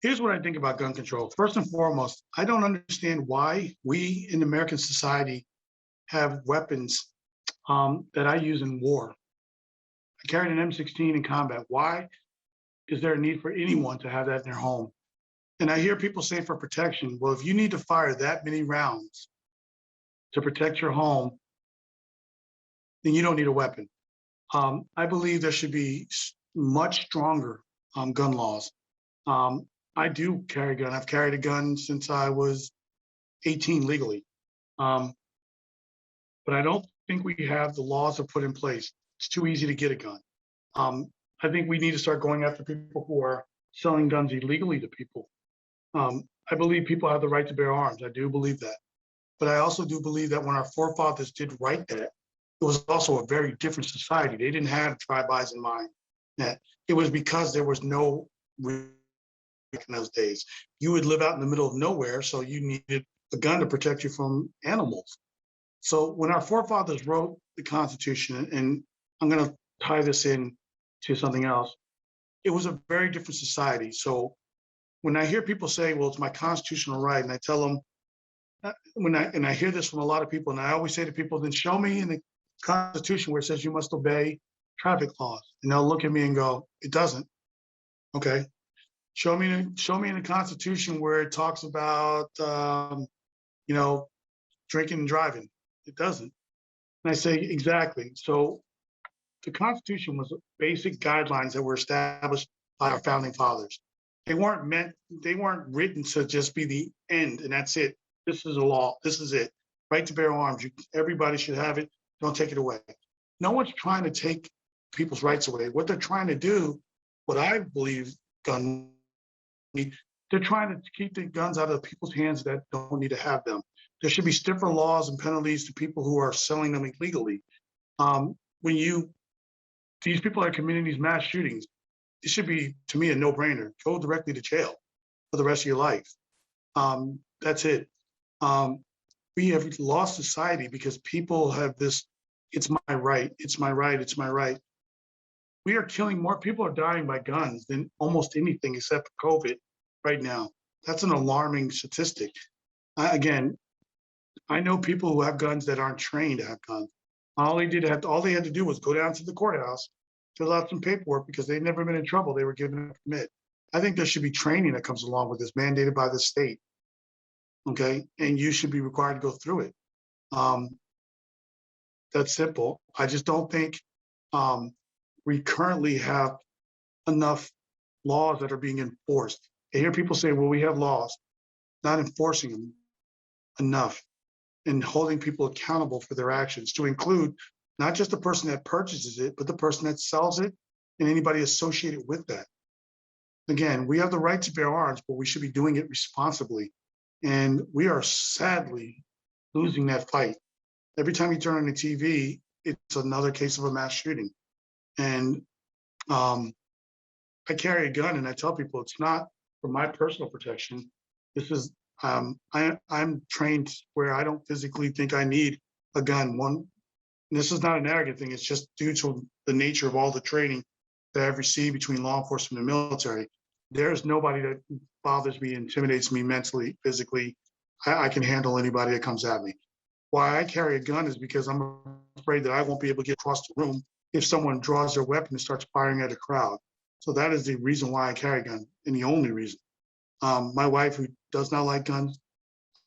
Here's what I think about gun control. First and foremost, I don't understand why we in American society have weapons that I use in war. I carried an M16 in combat. Why is there a need for anyone to have that in their home? And I hear people say for protection. Well, if you need to fire that many rounds to protect your home, then you don't need a weapon. I believe there should be much stronger gun laws. I do carry a gun. I've carried a gun since I was 18 legally. But I don't think we have the laws are put in place. It's too easy to get a gun. I think we need to start going after people who are selling guns illegally to people. I believe people have the right to bear arms. I do believe that. But I also do believe that when our forefathers did write that, it was also a very different society. They didn't have tribes in mind. That it was because there was no in those days. You would live out in the middle of nowhere, so you needed a gun to protect you from animals. So when our forefathers wrote the Constitution, and I'm going to tie this in to something else, it was a very different society. So when I hear people say, well, it's my constitutional right, and I tell them, and I hear this from a lot of people, and I always say to people, then show me in the Constitution where it says you must obey traffic laws. And they'll look at me and go, it doesn't. Okay. Show me in the Constitution where it talks about, drinking and driving. It doesn't. And I say, exactly. So the Constitution was basic guidelines that were established by our founding fathers. They weren't written to just be the end and that's it. This is a law. This is it. Right to bear arms. Everybody should have it. Don't take it away. No one's trying to take people's rights away. What they're trying to do, what I believe they're trying to keep the guns out of people's hands that don't need to have them. There should be stiffer laws and penalties to people who are selling them illegally. These people are committing these mass shootings, it should be, to me, a no-brainer. Go directly to jail for the rest of your life. That's it. We have lost society because people have this, it's my right, it's my right, it's my right. We are killing more, people are dying by guns than almost anything except for COVID right now. That's an alarming statistic. Again, I know people who have guns that aren't trained to have guns. All they had to do was go down to the courthouse, fill out some paperwork because they'd never been in trouble. They were given a permit. I think there should be training that comes along with this, mandated by the state. Okay, and you should be required to go through it. That's simple. I just don't think we currently have enough laws that are being enforced. I hear people say, well, we have laws, not enforcing them enough and holding people accountable for their actions, to include not just the person that purchases it, but the person that sells it and anybody associated with that. Again, we have the right to bear arms, but we should be doing it responsibly. And we are sadly losing that fight. Every time you turn on the TV, it's another case of a mass shooting. And I carry a gun and I tell people it's not for my personal protection. This is, I'm trained where I don't physically think I need a gun. This is not an arrogant thing. It's just due to the nature of all the training that I've received between law enforcement and military. There's nobody that bothers me, intimidates me mentally, physically. I can handle anybody that comes at me. Why I carry a gun is because I'm afraid that I won't be able to get across the room if someone draws their weapon and starts firing at a crowd. So that is the reason why I carry a gun, and the only reason. My wife, who does not like guns,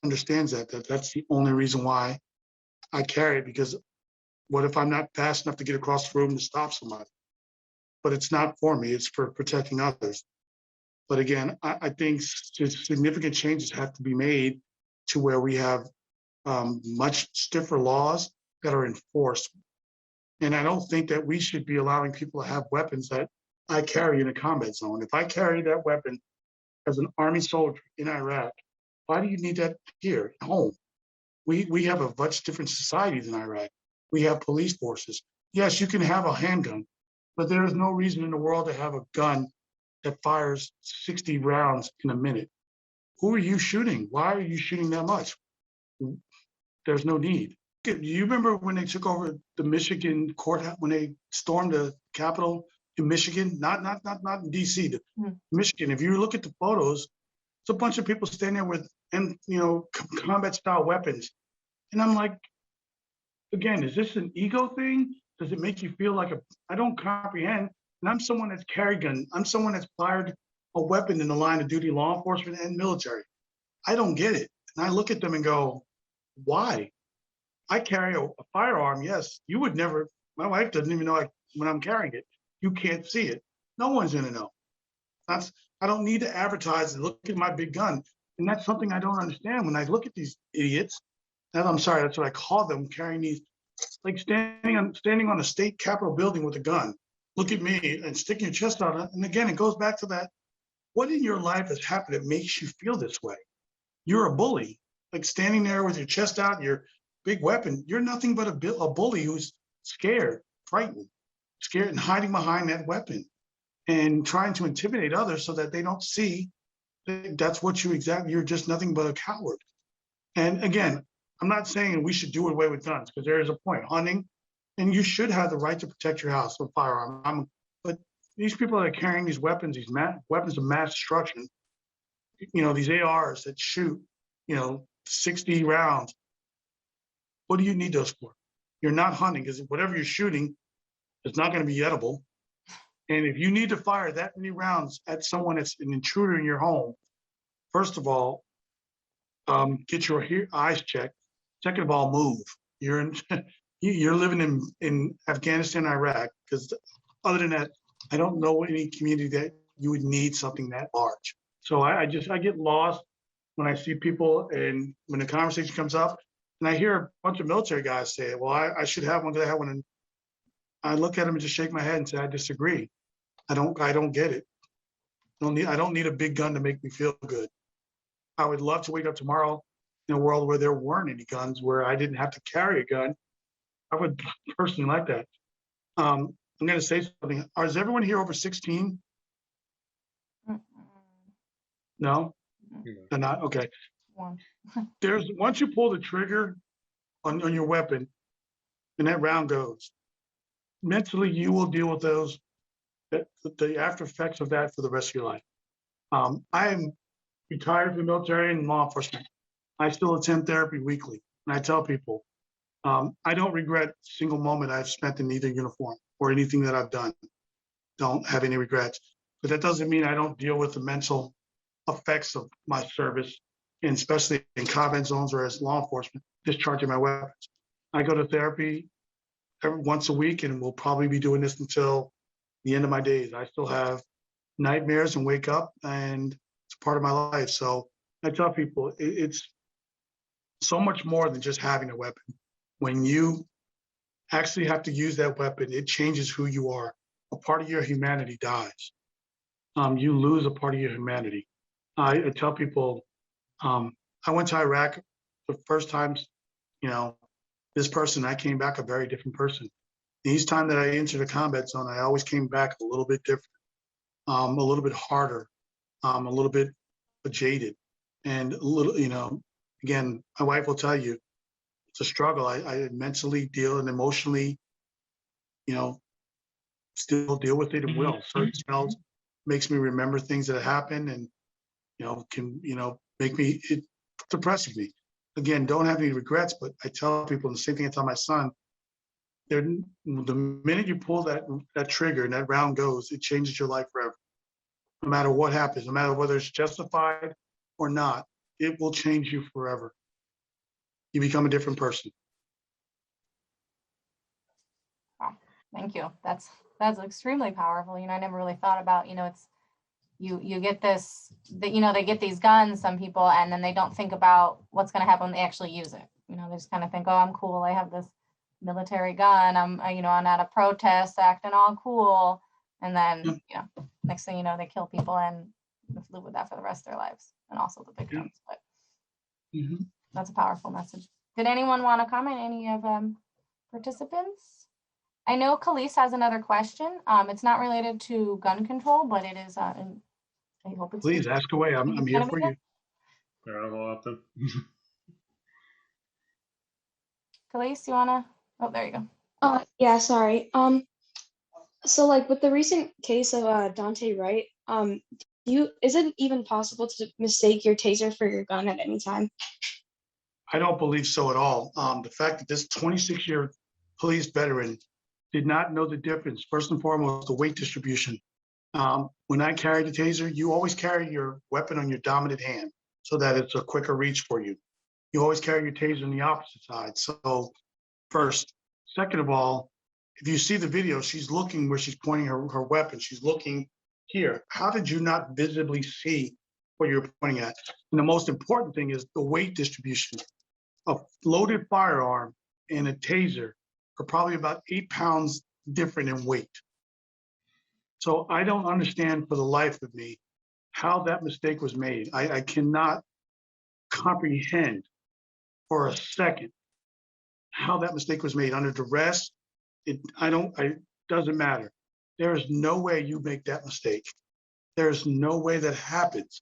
understands that's the only reason why I carry it, because what if I'm not fast enough to get across the room to stop somebody? But it's not for me, it's for protecting others. But again, I think significant changes have to be made to where we have much stiffer laws that are enforced. And I don't think that we should be allowing people to have weapons that I carry in a combat zone. If I carry that weapon as an Army soldier in Iraq, why do you need that here at home? We have a much different society than Iraq. We have police forces. Yes, you can have a handgun, but there is no reason in the world to have a gun that fires 60 rounds in a minute. Who are you shooting? Why are you shooting that much? There's no need. You remember when they took over the Michigan courthouse, when they stormed the Capitol in Michigan, not in DC, Hmm. Michigan. If you look at the photos, it's a bunch of people standing there with, and combat style weapons. And I'm like, again, is this an ego thing? Does it make you feel like I don't comprehend. And I'm someone that's carried gun. I'm someone that's fired a weapon in the line of duty, law enforcement and military. I don't get it. And I look at them and go, why? I carry a firearm. Yes, you would never. My wife doesn't even know when I'm carrying it. You can't see it. No one's gonna know. I don't need to advertise and look at my big gun. And that's something I don't understand when I look at these idiots. And I'm sorry, that's what I call them, carrying these, like standing on a state capitol building with a gun. Look at me and sticking your chest out. And again, it goes back to that. What in your life has happened that makes you feel this way? You're a bully, like standing there with your chest out, your big weapon. You're nothing but a bully who's scared, frightened, scared and hiding behind that weapon and trying to intimidate others so that they don't see that that's what you're just nothing but a coward. And again, I'm not saying we should do away with guns because there is a point, hunting, and you should have the right to protect your house with a firearm. But these people that are carrying these weapons, weapons of mass destruction, these ARs that shoot, 60 rounds. What do you need those for? You're not hunting because whatever you're shooting is not going to be edible. And if you need to fire that many rounds at someone that's an intruder in your home, first of all, get your eyes checked. Second of all, move. You're living in Afghanistan, Iraq, because other than that, I don't know any community that you would need something that large. So I get lost when I see people and when the conversation comes up and I hear a bunch of military guys say, well, I should have one because I have one. And I look at them and just shake my head and say, I disagree. I don't get it. I don't need a big gun to make me feel good. I would love to wake up tomorrow in a world where there weren't any guns, where I didn't have to carry a gun. I would personally like that. I'm going to say something. Is everyone here over 16? No? They're not? Okay. Once you pull the trigger on your weapon and that round goes, mentally you will deal with the after effects of that for the rest of your life. I am retired from the military and law enforcement. I still attend therapy weekly. And I tell people, I don't regret a single moment I've spent in either uniform or anything that I've done. Don't have any regrets. But that doesn't mean I don't deal with the mental effects of my service, and especially in combat zones or as law enforcement, discharging my weapons. I go to therapy once a week and will probably be doing this until the end of my days. I still have nightmares and wake up, and it's part of my life. So I tell people it's so much more than just having a weapon. When you actually have to use that weapon, it changes who you are. A part of your humanity dies. You lose a part of your humanity. I tell people, I went to Iraq the first time, this person, I came back a very different person. Each time that I entered a combat zone, I always came back a little bit different, a little bit harder, a little bit jaded, and a little, again, my wife will tell you, it's a struggle. I mentally deal and emotionally, still deal with it and will. Certain smells makes me remember things that happened and, can, make me, it depresses me. Again, don't have any regrets, but I tell people the same thing I tell my son. The minute you pull that trigger and that round goes, it changes your life forever. No matter what happens, no matter whether it's justified or not, it will change you forever. You become a different person. Wow. Thank you. That's extremely powerful. I never really thought about, it's you get this, they get these guns, some people, and then they don't think about what's going to happen when they actually use it. They just kind of think, oh, I'm cool. I have this military gun. I'm at a protest acting all cool. And then, next thing you know, they kill people and live with that for the rest of their lives, and also the victims. But that's a powerful message. Did anyone want to comment? Any of participants? I know Khalees has another question. It's not related to gun control, but it is. I hope it's. Please ask away. I'm here for you. I'm all them. Khalees, you wanna? Oh, there you go. Yeah, sorry. So like with the recent case of Dante Wright, is it even possible to mistake your taser for your gun at any time? I don't believe so at all. The fact that this 26-year police veteran did not know the difference, first and foremost, the weight distribution. When I carry the taser, you always carry your weapon on your dominant hand so that it's a quicker reach for you. You always carry your taser on the opposite side. So first, second of all, if you see the video, she's looking where she's pointing her weapon. She's looking here. How did you not visibly see what you're pointing at? And the most important thing is the weight distribution. A loaded firearm and a taser are probably about 8 pounds different in weight. So I don't understand for the life of me how that mistake was made. I cannot comprehend for a second how that mistake was made under duress. It doesn't matter. There is no way you make that mistake. There's no way that happens.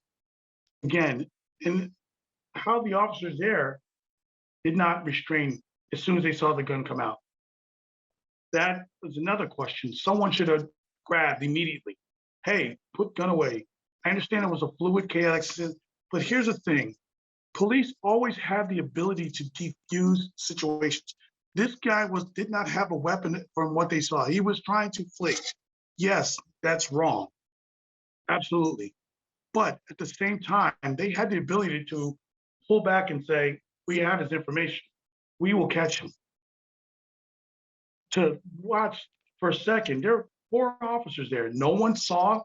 Again, and how the officers there did not restrain as soon as they saw the gun come out. That was another question. Someone should have grabbed immediately. Hey, put gun away. I understand it was a fluid, chaotic, but here's the thing. Police always have the ability to defuse situations. This guy did not have a weapon from what they saw. He was trying to flee. Yes, that's wrong. Absolutely. But at the same time, they had the ability to pull back and say, we have his information. We will catch him. To watch for a second, there are 4 officers there. No one saw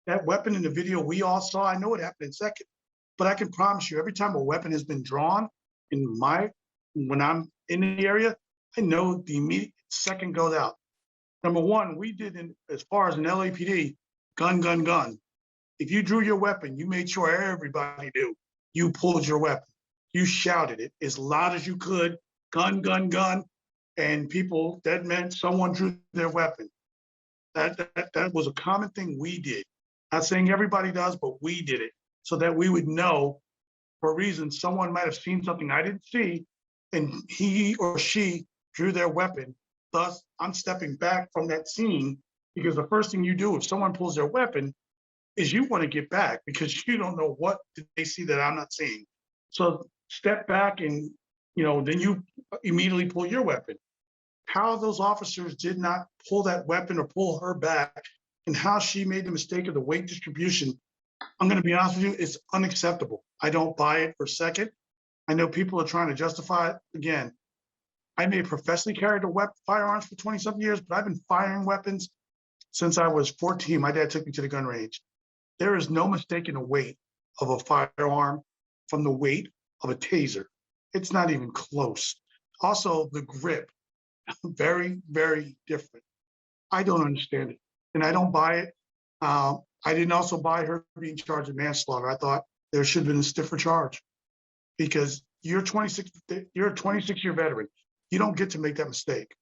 that weapon in the video we all saw. I know it happened in second. But I can promise you, every time a weapon has been drawn when I'm in the area, I know the immediate second goes out. Number one, we did as far as an LAPD, gun, gun, gun. If you drew your weapon, you made sure everybody knew you pulled your weapon. You shouted it as loud as you could, gun, gun, gun. And that meant someone drew their weapon. That was a common thing we did. Not saying everybody does, but we did it so that we would know for a reason someone might have seen something I didn't see and he or she drew their weapon. Thus, I'm stepping back from that scene because the first thing you do if someone pulls their weapon is you want to get back because you don't know what did they see that I'm not seeing. So step back and, then you immediately pull your weapon. How those officers did not pull that weapon or pull her back and how she made the mistake of the weight distribution, I'm going to be honest with you, it's unacceptable. I don't buy it for a second. I know people are trying to justify it. Again, I may have professionally carried firearms for 20-something years, but I've been firing weapons since I was 14. My dad took me to the gun range. There is no mistaking the weight of a firearm from the weight of a taser. It's not even close. Also, the grip, very, very different. I don't understand it, and I don't buy it. I didn't also buy her being charged with manslaughter. I thought there should have been a stiffer charge because you're a 26-year veteran. You don't get to make that mistake.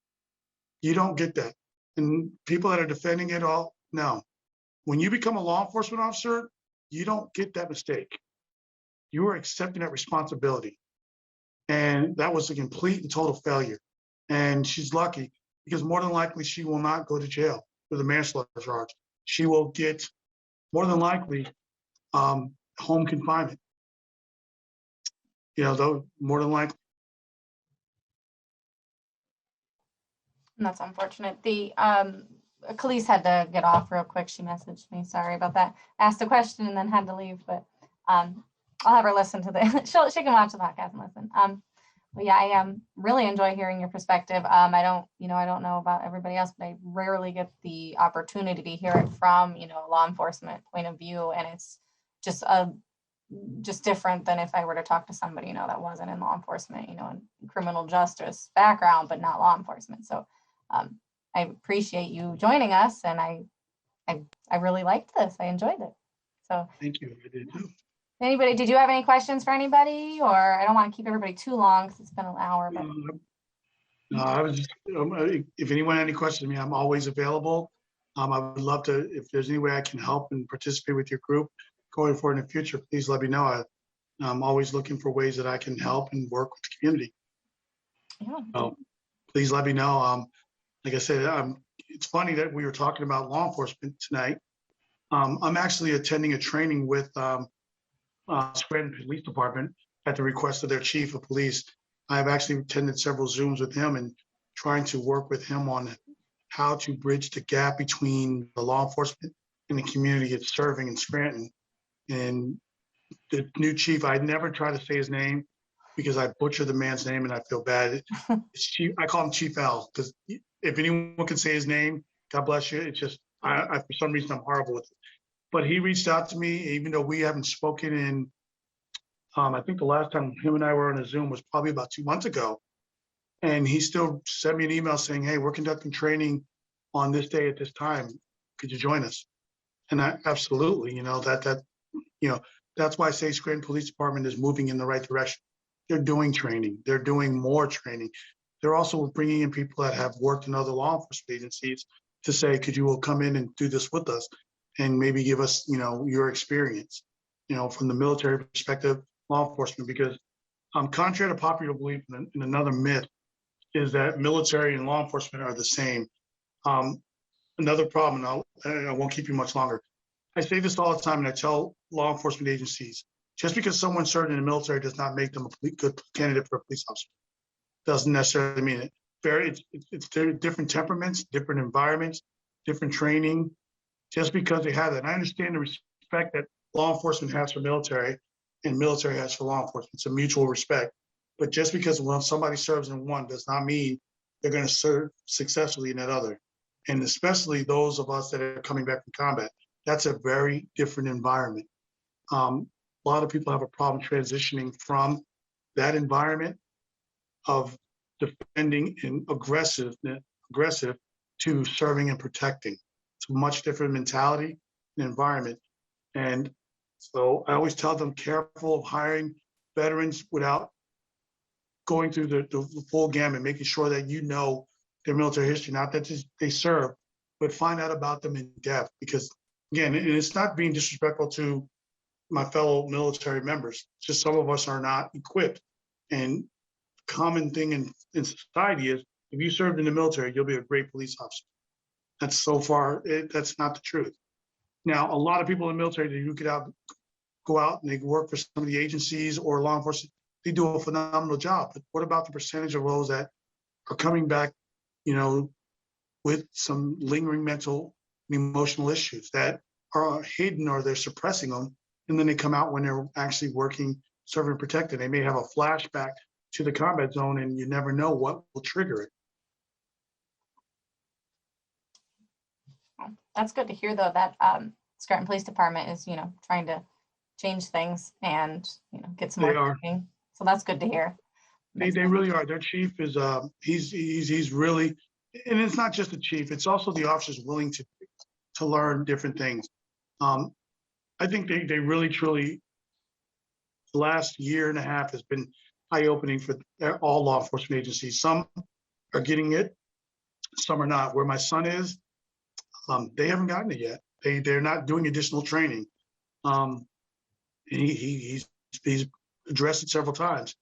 You don't get that. And people that are defending it all, no. When you become a law enforcement officer, you don't get that mistake. You are accepting that responsibility. And that was a complete and total failure. And she's lucky because more than likely she will not go to jail for the manslaughter charge. She will get more than likely home confinement. Though more than likely. And that's unfortunate. The Khalees had to get off real quick. She messaged me. Sorry about that. Asked a question and then had to leave, but I'll have her listen to the. She can watch the podcast and listen. But yeah, I really enjoy hearing your perspective. I don't know about everybody else, but I rarely get the opportunity to hear it from a law enforcement point of view, and it's just different than if I were to talk to somebody that wasn't in law enforcement, in criminal justice background, but not law enforcement. So I appreciate you joining us, and I really liked this. I enjoyed it. So thank you. I did too. Did you have any questions for anybody, or I don't want to keep everybody too long because it's been an hour. But no, I was just, if anyone had any questions to me, I'm always available. I would love to, if there's any way I can help and participate with your group going forward in the future, please let me know. I'm always looking for ways that I can help and work with the community. Yeah. So please let me know. Like I said, it's funny that we were talking about law enforcement tonight. I'm actually attending a training with Scranton Police Department at the request of their chief of police. I've actually attended several Zooms with him and trying to work with him on how to bridge the gap between the law enforcement and the community it's serving in Scranton. And the new chief, I never try to say his name because I butcher the man's name and I feel bad. It's Chief, I call him Chief L, because if anyone can say his name, God bless you. It's just, I for some reason, I'm horrible with it. But he reached out to me, even though we haven't spoken in, I think the last time him and I were on a Zoom was probably about 2 months ago. And he still sent me an email saying, hey, we're conducting training on this day at this time. Could you join us? And I absolutely, that's why I say Scranton Police Department is moving in the right direction. They're doing training. They're doing more training. They're also bringing in people that have worked in other law enforcement agencies to say, could you come in and do this with us and maybe give us, your experience, from the military perspective, law enforcement, because contrary to popular belief in another myth is that military and law enforcement are the same. Another problem, and I won't keep you much longer. I say this all the time, and I tell law enforcement agencies, just because someone served in the military does not make them a good candidate for a police officer. Doesn't necessarily mean it. It's different temperaments, different environments, different training, just because they have that. And I understand the respect that law enforcement has for military and military has for law enforcement. It's a mutual respect. But just because when somebody serves in one does not mean they're going to serve successfully in that other. And especially those of us that are coming back from combat, that's a very different environment. A lot of people have a problem transitioning from that environment of defending and aggressive to serving and protecting. It's a much different mentality and environment. And so I always tell them, careful of hiring veterans without going through the full gamut, making sure that you know their military history, not that they serve, but find out about them in depth. Because again, and it's not being disrespectful to my fellow military members. It's just some of us are not equipped. And the common thing in society is if you served in the military, you'll be a great police officer. That's that's not the truth. Now, a lot of people in the military, they go out and they work for some of the agencies or law enforcement. They do a phenomenal job. But what about the percentage of those that are coming back, with some lingering mental and emotional issues that are hidden or they're suppressing them, and then they come out when they're actually working, serving, protected. They may have a flashback to the combat zone, and you never know what will trigger it. That's good to hear, though, that Scranton Police Department is, trying to change things and, get some more training. So that's good to hear. They really are. Their chief is he's really, and it's not just the chief, it's also the officers willing to learn different things. I think they really truly, the last year and a half has been eye-opening for all law enforcement agencies. Some are getting it, some are not. Where my son is, they haven't gotten it yet. They're not doing additional training. He's addressed it several times.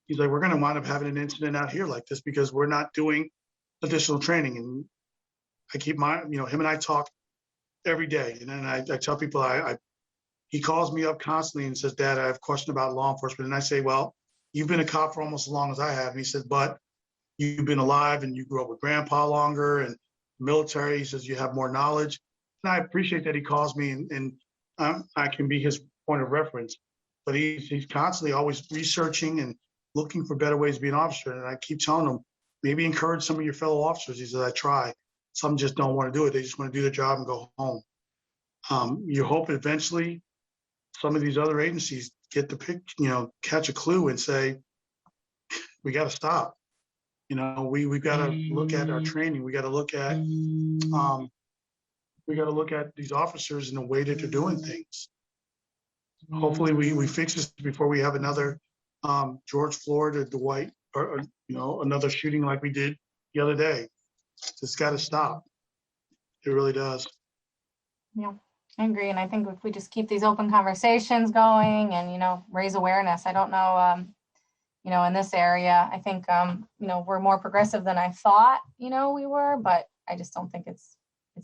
He's like, we're going to wind up having an incident out here like this because we're not doing additional training. And I keep him and I talk every day. And then I tell people, he calls me up constantly and says, Dad, I have a question about law enforcement. And I say, well, you've been a cop for almost as long as I have. And he says, but you've been alive and you grew up with grandpa longer and military. He says, you have more knowledge. And I appreciate that he calls me and I can be his point of reference. But he's constantly always researching and looking for better ways to be an officer. And I keep telling him, maybe encourage some of your fellow officers. He says, I try. Some just don't want to do it. They just want to do their job and go home. You hope eventually some of these other agencies get the pick, catch a clue and say, we got to stop. We've got to look at our training. We got to look at these officers in the way that they're doing things. Hopefully we fix this before we have another George Floyd or Dwight or another shooting like we did the other day. It's got to stop. It really does. Yeah, I agree. And I think if we just keep these open conversations going and, raise awareness, I don't know, in this area, I think, we're more progressive than I thought, we were, but I just don't think it's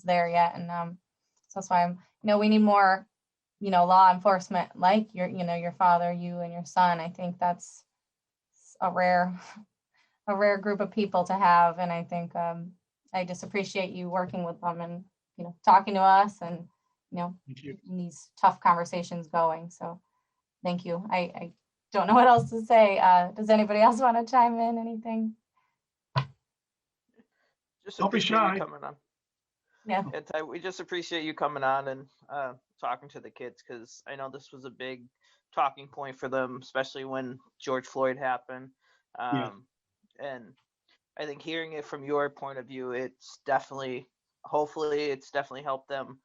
there yet. And so that's why we need more, law enforcement like your father, you and your son. I think that's a rare group of people to have. And I think I just appreciate you working with them and, talking to us and, keeping these tough conversations going. So thank you. I don't know what else to say. Does anybody else want to chime in? Anything? Just Don't be appreciate you shy. coming on. Yeah. And Ty, we just appreciate you coming on and talking to the kids, because I know this was a big talking point for them, especially when George Floyd happened. And I think hearing it from your point of view, hopefully it's definitely helped them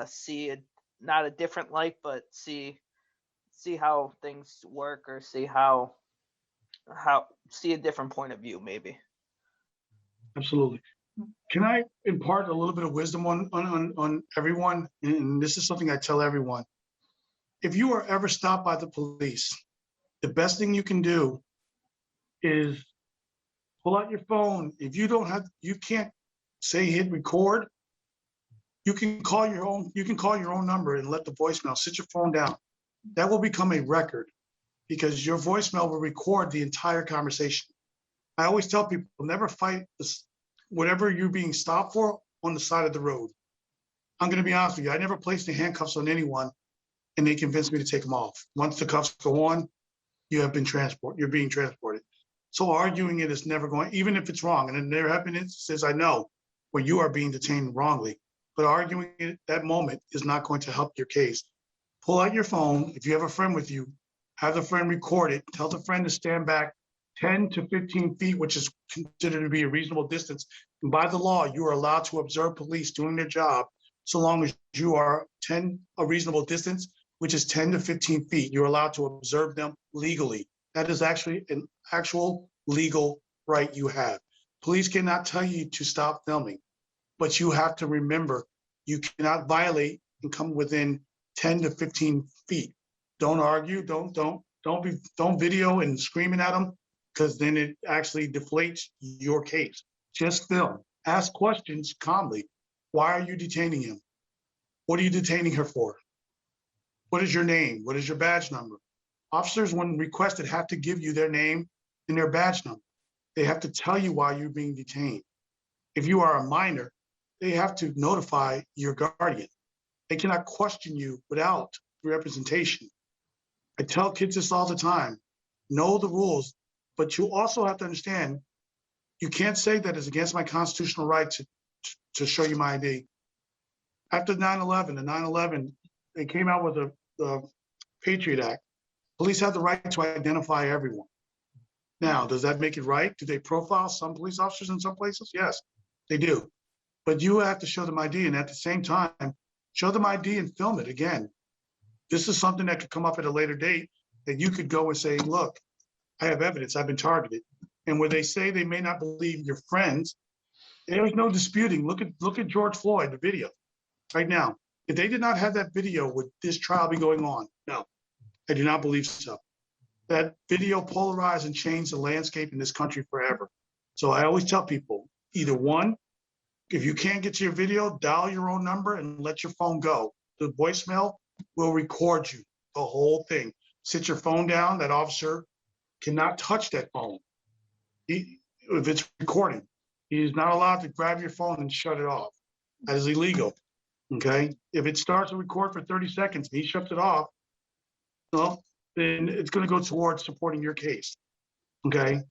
see it, not a different light, but see how things work, or see see a different point of view maybe. Absolutely. Can I impart a little bit of wisdom on everyone? And this is something I tell everyone. If you are ever stopped by the police, the best thing you can do is pull out your phone. If you can't say hit record, you can call your own number and let the voicemail, sit your phone down. That will become a record, because your voicemail will record the entire conversation. I always tell people, never fight whatever you're being stopped for on the side of the road. I'm going to be honest with you. I never placed the handcuffs on anyone and they convinced me to take them off. Once the cuffs go on, you're being transported. So arguing it is never going, even if it's wrong. And then there have been instances, I know, where you are being detained wrongly, but arguing it at that moment is not going to help your case. Pull out your phone. If you have a friend with you, have the friend record it. Tell the friend to stand back 10 to 15 feet, which is considered to be a reasonable distance. And by the law, you are allowed to observe police doing their job so long as you are a reasonable distance, which is 10 to 15 feet. You're allowed to observe them legally. That is actually an actual legal right you have. Police cannot tell you to stop filming, but you have to remember you cannot violate and come within 10 to 15 feet. Don't argue. Don't video and screaming at them, because then it actually deflates your case. Just film. Ask questions calmly. Why are you detaining him? What are you detaining her for? What is your name? What is your badge number? Officers, when requested, have to give you their name and their badge number. They have to tell you why you're being detained. If you are a minor, they have to notify your guardian. They cannot question you without representation. I tell kids this all the time. Know the rules, but you also have to understand, you can't say that it's against my constitutional right to show you my ID. After 9/11, they came out with the Patriot Act. Police have the right to identify everyone. Now, does that make it right? Do they profile some police officers in some places? Yes, they do. But you have to show them ID, and at the same time, show them ID and film it again. This is something that could come up at a later date that you could go and say, look, I have evidence, I've been targeted. And where they say they may not believe your friends, there is no disputing. Look at George Floyd, the video right now. If they did not have that video, would this trial be going on? No, I do not believe so. That video polarized and changed the landscape in this country forever. So I always tell people, either one, if you can't get to your video, dial your own number and let your phone go. The voicemail will record you, the whole thing. Sit your phone down. That officer cannot touch that phone. If it's recording, he is not allowed to grab your phone and shut it off. That is illegal, okay? If it starts to record for 30 seconds and he shuts it off, well, then it's gonna go towards supporting your case, okay?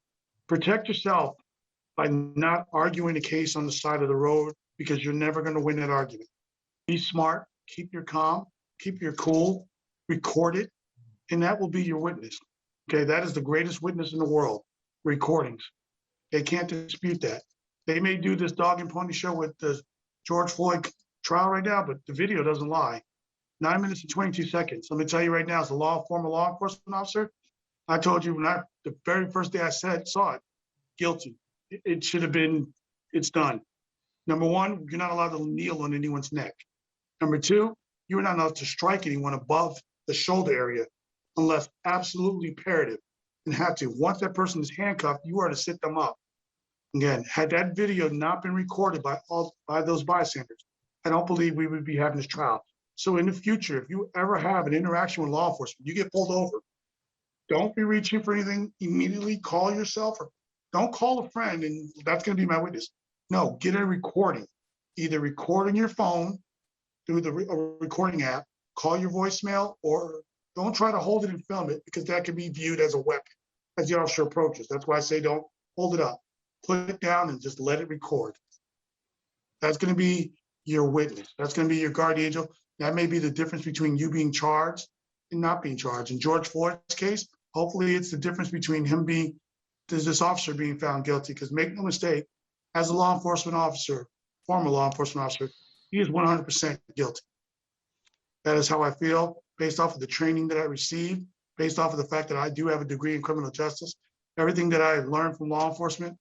Protect yourself by not arguing the case on the side of the road, because you're never gonna win that argument. Be smart, keep your calm, keep your cool, record it, and that will be your witness. Okay, that is the greatest witness in the world, recordings. They can't dispute that. They may do this dog and pony show with the George Floyd trial right now, but the video doesn't lie. 9 minutes and 22 seconds. Let me tell you right now, as a former law enforcement officer, I told you the very first day I saw it, guilty. It should have been, it's done. Number one, you're not allowed to kneel on anyone's neck. Number two, you're not allowed to strike anyone above the shoulder area unless absolutely imperative and have to. Once that person is handcuffed, you are to sit them up. Again, had that video not been recorded by those bystanders, I don't believe we would be having this trial. So in the future, if you ever have an interaction with law enforcement, you get pulled over, don't be reaching for anything immediately. Call yourself, or don't call a friend and that's going to be my witness. No, get a recording. Either record on your phone through the recording app, call your voicemail, or don't try to hold it and film it, because that can be viewed as a weapon as the officer approaches. That's why I say don't hold it up. Put it down and just let it record. That's going to be your witness. That's going to be your guardian angel. That may be the difference between you being charged and not being charged. In George Floyd's case, hopefully it's the difference between him being, this officer being found guilty, because make no mistake, as a law enforcement officer, former law enforcement officer, he is 100% guilty. That is how I feel, based off of the training that I received, based off of the fact that I do have a degree in criminal justice. Everything that I learned from law enforcement,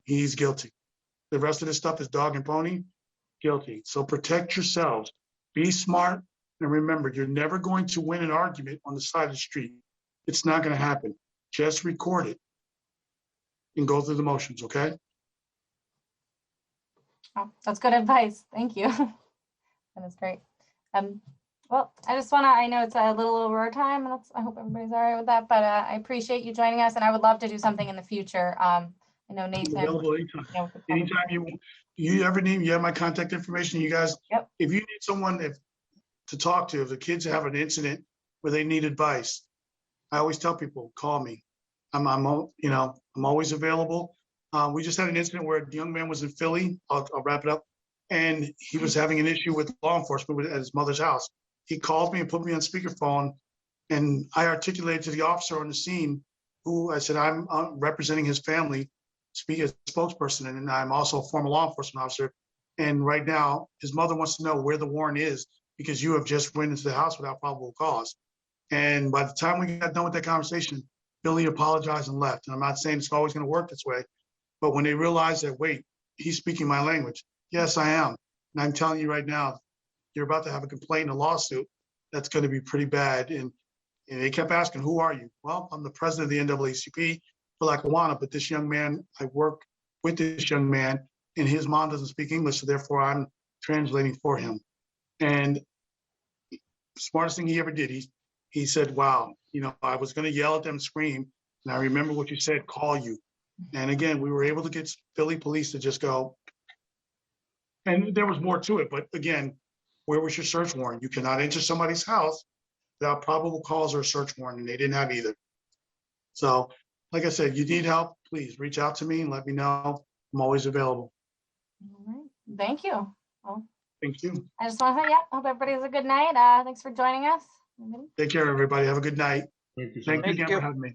he's guilty. The rest of this stuff is dog and pony, guilty. So protect yourselves, be smart, and remember, you're never going to win an argument on the side of the street. It's not going to happen. Just record it and go through the motions, okay? Oh, that's good advice. Thank you. That is great. Well, I just want to, I know it's a little over our time, and I hope everybody's all right with that, but I appreciate you joining us, and I would love to do something in the future. I know Nathan. Available anytime. Anytime you ever need, you have my contact information. You guys, yep. If you need someone to talk to, if the kids have an incident where they need advice, I always tell people, call me. I'm always available. We just had an incident where a young man was in Philly. I'll wrap it up. And he was having an issue with law enforcement at his mother's house. He called me and put me on speakerphone, and I articulated to the officer on the scene, who I said, I'm representing his family, speak as a spokesperson, and I'm also a former law enforcement officer. And right now, his mother wants to know where the warrant is, because you have just went into the house without probable cause. And by the time we got done with that conversation, Billy apologized and left. And I'm not saying it's always going to work this way, but when they realized that, wait, he's speaking my language. Yes, I am. And I'm telling you right now, you're about to have a complaint and a lawsuit that's going to be pretty bad. And they kept asking, who are you? Well, I'm the president of the NAACP for Lackawanna, but this young man, I work with this young man, and his mom doesn't speak English, so therefore I'm translating for him. And the smartest thing he ever did, he said, wow, I was going to yell at them, scream, and I remember what you said, call you. And again, we were able to get Philly police to just go, and there was more to it, but again, where was your search warrant? You cannot enter somebody's house without probable cause or a search warrant, and they didn't have either. So, like I said, you need help, please reach out to me and let me know. I'm always available. All right. Thank you. Well, thank you. I just want to say, hope everybody has a good night. Thanks for joining us. Take care, everybody. Have a good night. Thank you. Thank you again for having me.